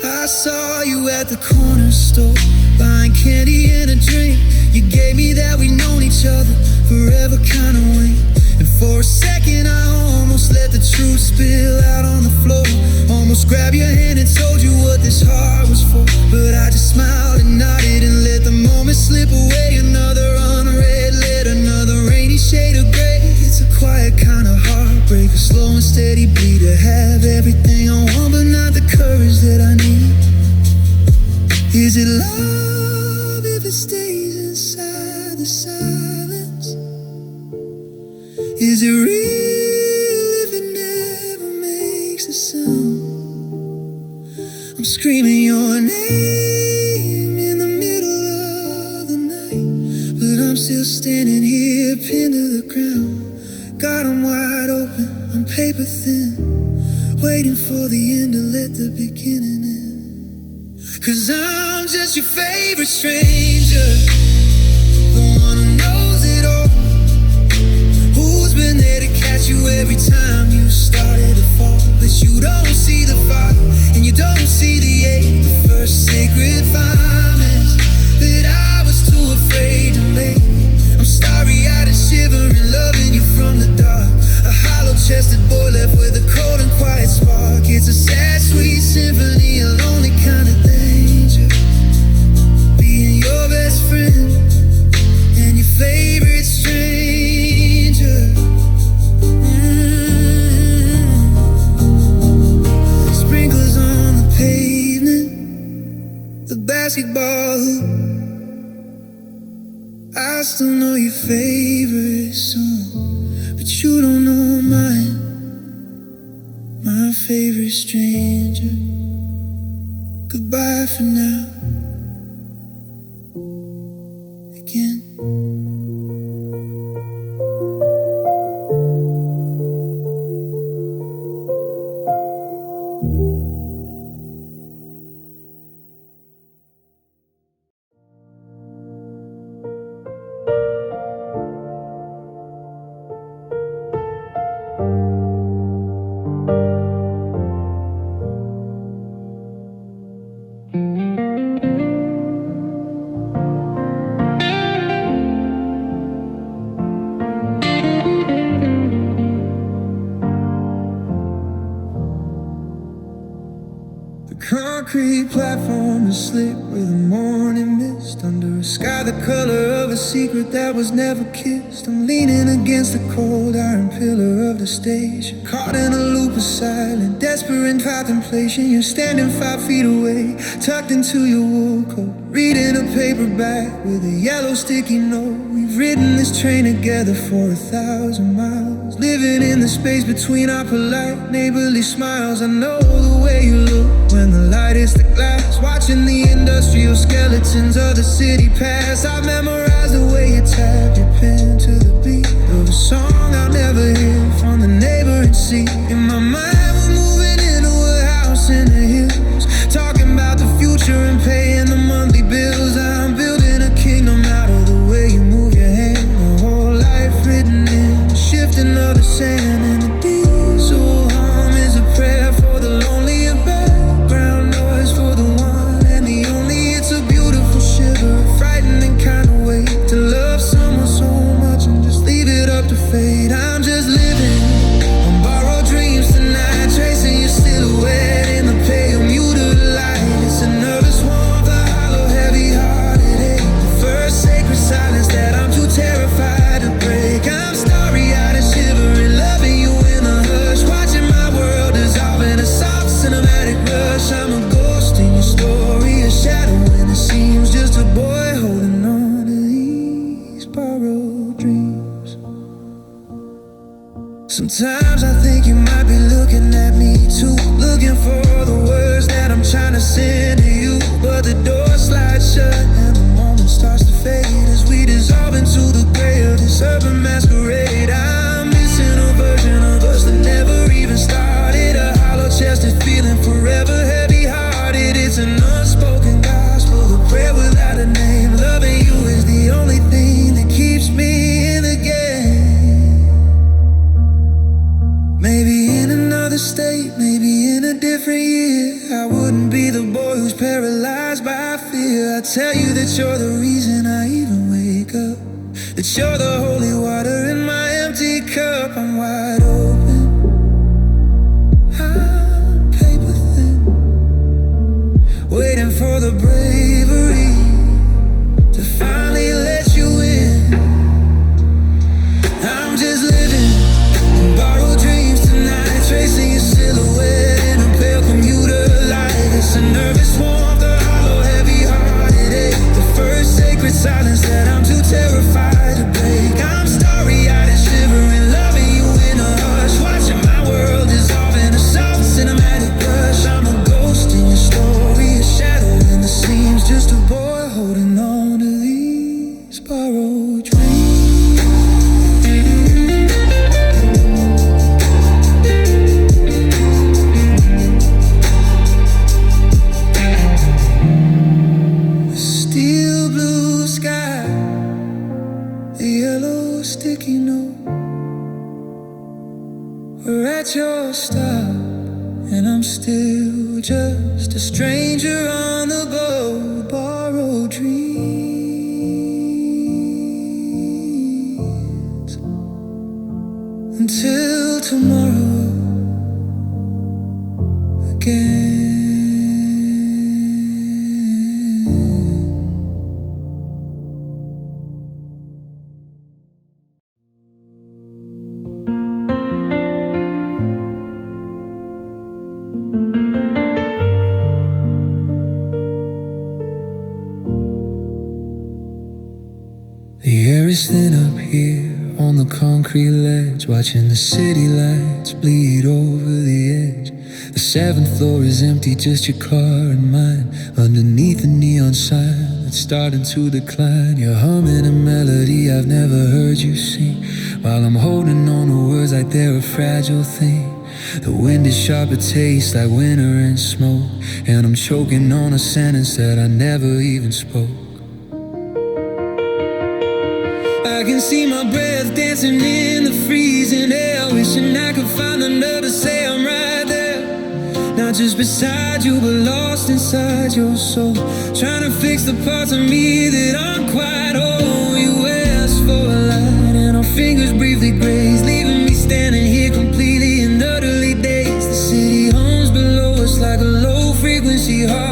I saw you at the corner store, buying candy and a drink. You gave me that we've known each other forever kind of wink. And for a second I almost let the truth spill out on the floor, almost grabbed your hand and told you what this heart was for. But I just smiled and nodded and let the moment slip away. Another unread letter, another rainy shade of gray. It's a quiet kind of heartbreak, a slow and steady bleed, to have everything I want but not the courage that I need. Is it love if it stays inside the silence? Is it real if it never makes a sound? I'm screaming your name in the middle of the night, but I'm still standing here pinned to the ground. God, I'm wide open, I'm paper thin, waiting for the end to let the beginning in. 'Cause I'm just your favorite stranger, the one who knows it all, who's been there to catch you every time you started to fall. But you don't see the fire, and you don't see the ache, the first sacred promise that I was too afraid to make. I'm starry-eyed and shivering, loving you from the dark, a hollow-chested boy left with a cold and quiet spark. It's a sad, sweet symphony, a lonely kind of danger, being your best friend and your favorite stranger. Sprinklers on the pavement, the basketball hoop, I still know your favorite song, but you don't know mine, my favorite stranger. Goodbye for now, again. concrete platform is slick with a morning mist. Under a sky the color of a secret that was never kissed. I'm leaning against the cold iron pillar of the station, caught in a loop of silent, desperate contemplation. You're standing 5 feet away, tucked into your wool coat, reading a paperback with a yellow sticky note. We've ridden this train together for 1,000 miles, living in the space between our polite neighborly smiles. I know the way you look when the light hits the glass, watching the industrial skeletons of the city pass. I've memorized the way you tapped your pen to the beat of a song I'll never hear from the neighboring sea. In my mind we're moving into a house in the hills, talking about the future and paying the monthly bills. I'm building a kingdom out of the way you move your hand, the whole life written in the shifting of the sand. And the diesel hum is a prayer for the lonely, a background noise for the one and the only. It's a beautiful shiver, a frightening kind of way to love someone so much and just leave it up to fate. I'm just living on borrowed dreams tonight, tracing your silhouette in the pale muted light. It's a nervous warmth, a hollow, heavy-hearted ache, the first sacred silence that I'm too terrified to break. I'm starry-eyed and shivering, loving you in a hush, watching my world dissolve in a soft cinematic rush. I'm a ghost in your story, a shadow in the seams, just a boy holding on to these borrowed dreams. Sometimes I think you might be looking at me too, looking for the words that I'm trying to send to you. But the door slides shut and the moment starts to fade as we dissolve into the gray of this urban masquerade. I'm missing a version of us that never even started, a hollow-chested feeling forever heavy-hearted. It's an unspoken gospel, a prayer without a name. Loving you is the only thing that keeps me in the game. Maybe in another state, maybe in a different year, I wouldn't be the boy who's paralyzed by fear. I tell you that you're the reason I even wake up, that you're the holy water in my empty cup. I'm wide open, I'm paper thin, waiting for the bravery to finally let you in. I'm just living in borrowed dreams tonight, tracing your silhouette in a pale commuter light. It's a nervous warmth, a hollow, heavy-hearted ache, the first sacred silence that I'm too terrified to break. I'm starry-eyed and shivering, loving you in a hush, watching my world dissolve in a soft cinematic rush. I'm a ghost in your story, a shadow in the seams, just a boy holding on to these borrowed dreams. Steel blue sky, the yellow sticky note. We're at your stop, and I'm still just a stranger on the boat. Borrowed dreams until tomorrow again. The air is thin up here on the concrete ledge, watching the city lights bleed over the edge. The 7th floor is empty, just your car and mine, underneath a neon sign that's starting to decline. You're humming a melody I've never heard you sing, while I'm holding on to words like they're a fragile thing. The wind is sharp, it tastes like winter and smoke, and I'm choking on a sentence that I never even spoke. I can see my breath dancing in the freezing air, wishing I could find the nerve to say I'm right there, not just beside you, but lost inside your soul, trying to fix the parts of me that aren't quite whole. You asked for a light and our fingers briefly grazed, leaving me standing here completely and utterly dazed. The city hums below us like a low-frequency heart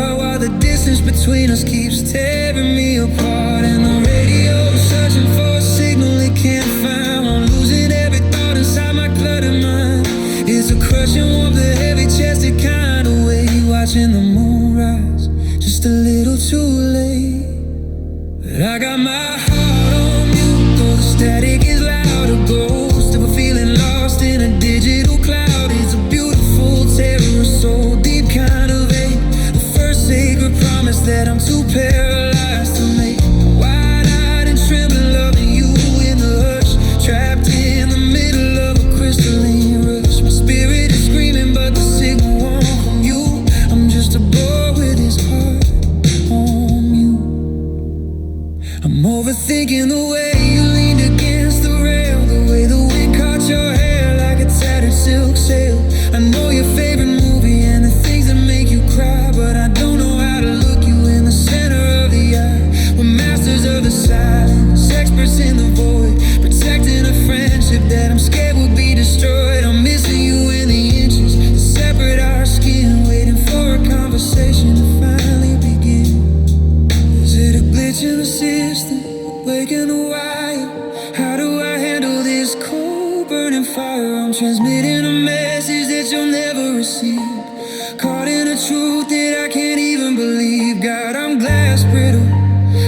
that I'm scared will be destroyed. I'm missing you in the inches that separate our skin, waiting for a conversation to finally begin. Is it a glitch in the system, waking a wire? How do I handle this cold burning fire? I'm transmitting a message that you'll never receive, caught in a truth that I can't even believe. God, I'm glass brittle,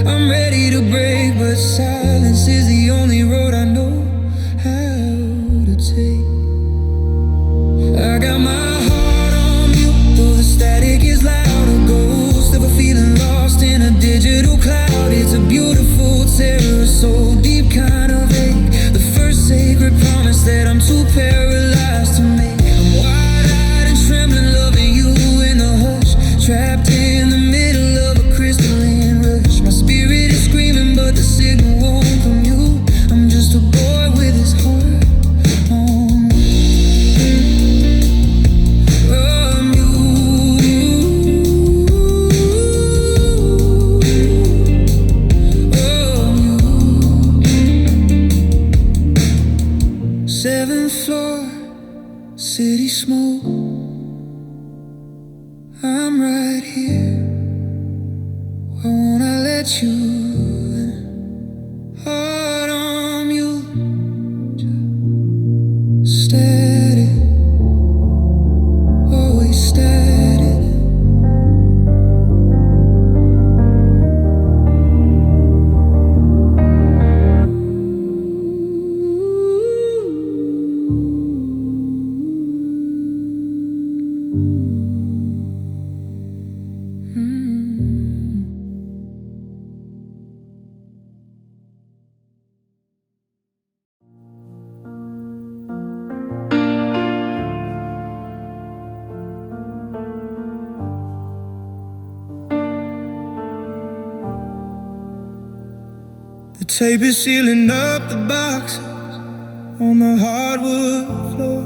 I'm ready to break, but silence is the only road I know how to take. I got my heart on you, though the static is loud. A ghost of a feeling lost in a digital cloud. It's a beautiful terror, so deep, kind of vague. The first sacred promise that I'm too paralyzed to make. I'm wide-eyed and trembling, loving you in the hush, trapped in the middle of a crystalline rush. My spirit is screaming, but the signal won't from you. I'm just a boy with his heart on you. From you. Seventh floor, city smoke. I'm right here. Why won't I let you in? Heart on you. Static, always static. The tape is sealing up the boxes on the hardwood floor,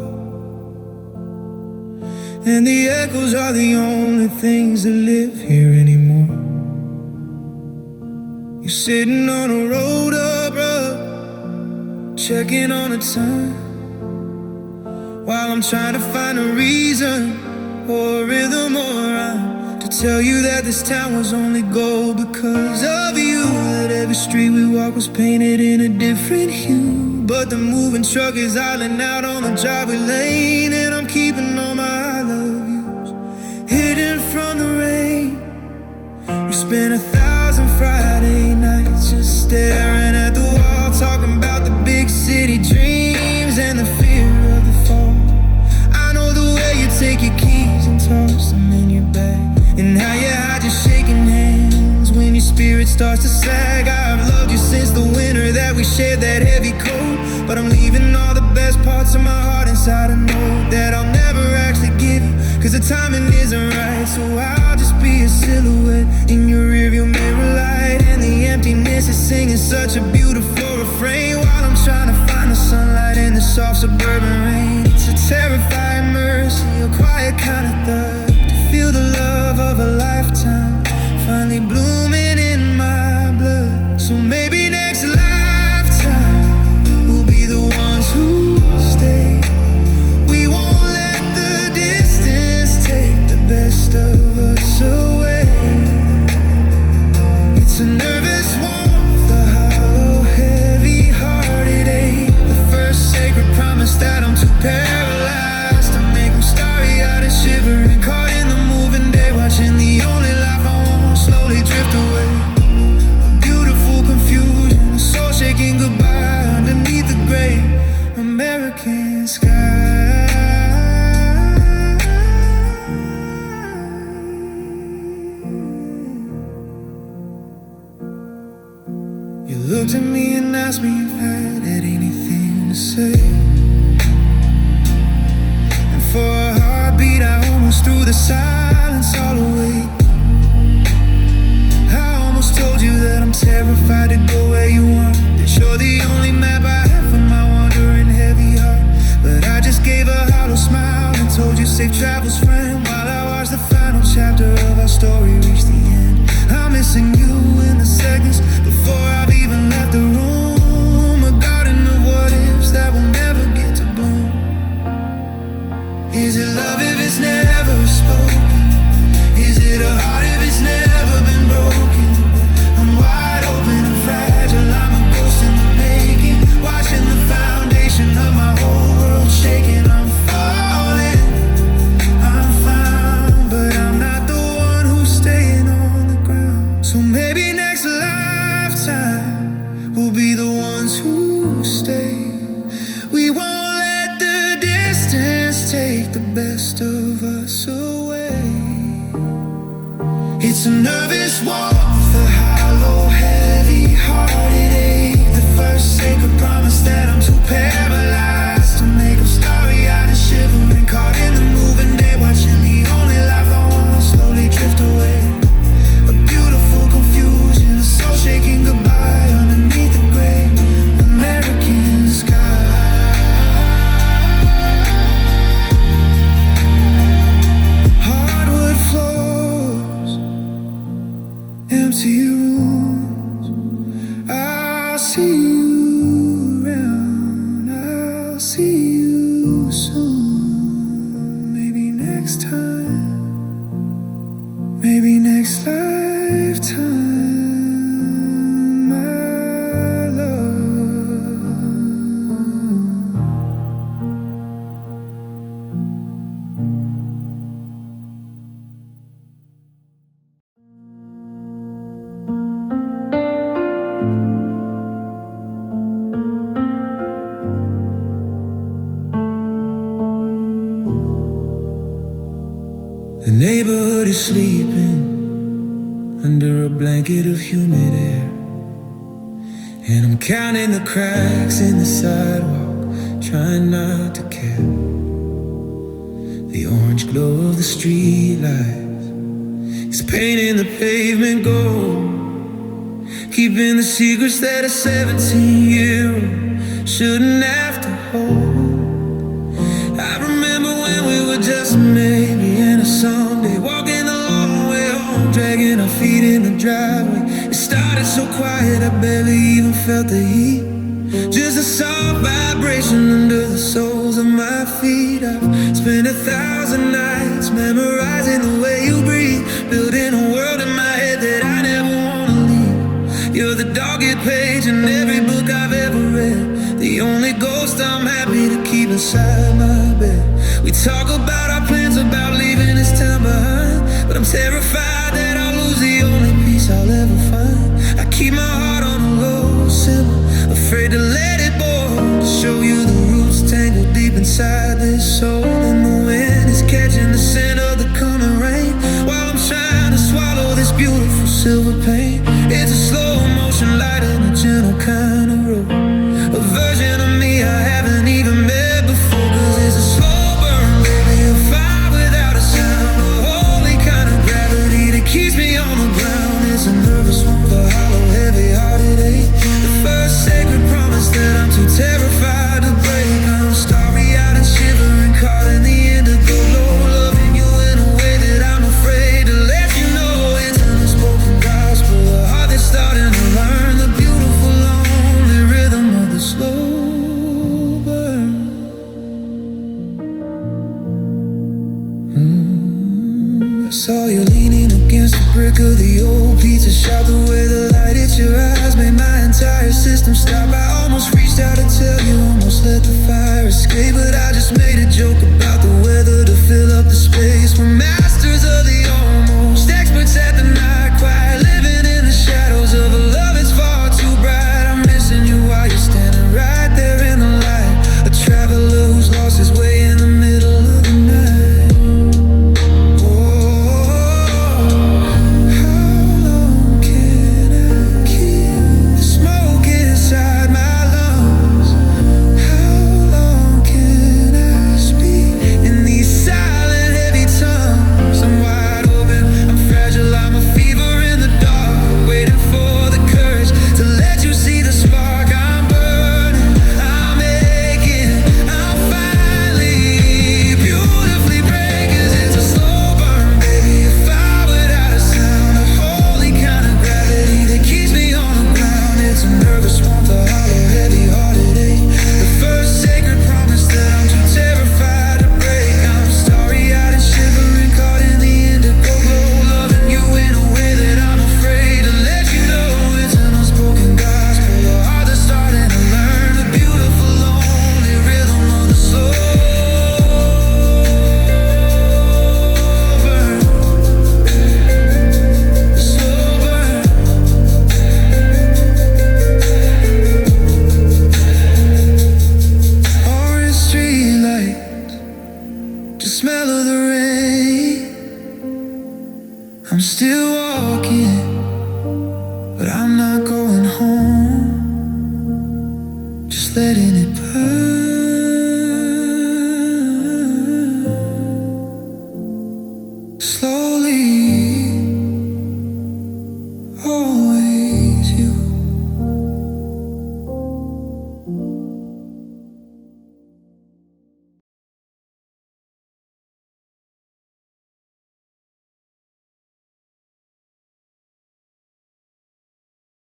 and the echoes are the only things that live here anymore. You're sitting on a rolled up rug, checking on the time, while I'm trying to find a reason or a rhythm or a rhyme to tell you that this town was only gold because of you. That every street we walk was painted in a different hue, but the moving truck is island out on the driveway lane, and I'm keeping all my I love yous hidden from the rain. We spent 1,000 Friday nights just staring at the wall, talking about the big city dreams and the fear of the fall. I know the way you take your keys and toss them in your bag, and how you hide your shaking hands when your spirit starts to sag. I've loved you since the winter that we shared that heavy coat, but I'm leaving all the best parts of my heart inside a note that I'll never actually give you, cause the timing isn't right. So I'll just be a silhouette in your rearview mirror light, and the emptiness is singing such a beautiful refrain while I'm trying to find the sunlight in the soft suburban rain. It's a terrifying mercy, a quiet kind of thug, to feel the love of a lifetime finally blooming in my blood. So maybe next lifetime we'll be the ones who stay. We won't let the distance take the best of us away. It's a nervous warmth, a hollow, heavy-hearted ache, the first sacred promise that I'm too paralyzed to make them starry-eyed and shivering, caught in the moving day, watching the only life I want slowly drift away. A beautiful confusion, a soul shaking goodbye underneath the gray American sky. You looked at me and asked me if I had anything to say, and for a heartbeat I almost threw the silence all away. I almost told you that I'm terrified to go where you want, that you're the only map I have for my wandering heavy heart. But I just gave a hollow smile and told you safe travels, friend, while I watched the final chapter of our story reach the end. I'm missing you in the seconds before I've even left the room, a garden of what ifs that will never a nervous warmth, a hollow, heavy-hearted ache. The first sacred promise that I'm too paralyzed to make them starry-eyed and shivering, caught in the moving day, watching the only life I want slowly drift away. A beautiful confusion, a soul shaking goodbye underneath the gray American sky. Hardwood floors, empty rooms. I'll see you around, I'll see you soon. Maybe next time, maybe next lifetime, my love. The neighborhood is sleeping under a blanket of humid air, and I'm counting the cracks in the sidewalk, trying not to care. The orange glow of the street lights is painting the pavement gold, keeping the secrets that a 17-year-old shouldn't have to hold. I remember when we were just maybe in a someday, walking the long way home, dragging our feet in the driveway. It started so quiet, I barely even felt the heat, just a soft vibration under the soles of my feet. I've spent 1,000 nights memorizing the way you breathe, building a world in my head that I never wanna leave. You're the dogged page in every book I've ever read, the only ghost I'm happy to keep inside my bed. We talk about our plans about leaving this town behind, but I'm terrified that I'll lose the only peace I'll ever find. I keep my heart on a low simmer, afraid to let it boil, to show you the roots tangled deep inside this soul. And the wind is catching the scent of the coming rain, while I'm trying to swallow this beautiful silver pain. It's a slow motion light in a gentle kind of road, a version of me I haven't even met before. Cause it's a slow burn, baby, a fire without a sound, a holy kind of gravity that keeps me on the ground. It's a nervous one for hollow, heavy-hearted ache. The first sacred promise that I'm too terrified to break. I'm starry-eyed and shivering, caught in the indigo glow, loving you in a way that I'm afraid to let you know. It's an unspoken gospel, a heart that's starting to learn the beautiful lonely rhythm of the slow burn. I saw you leaning against the brick of the old pizza shop. The way the light hit your eyes made my entire system stop. I almost reached out to tell you, almost let the fire escape, but I just made a joke about the weather to fill up the space. We're masters of the almost, experts at the night quiet, living in the shadows of a love that's far too bright. I'm missing you while you're standing right there in the light, a traveler who's lost his way in the middle of the night. Smoke inside my lungs. How long can Slow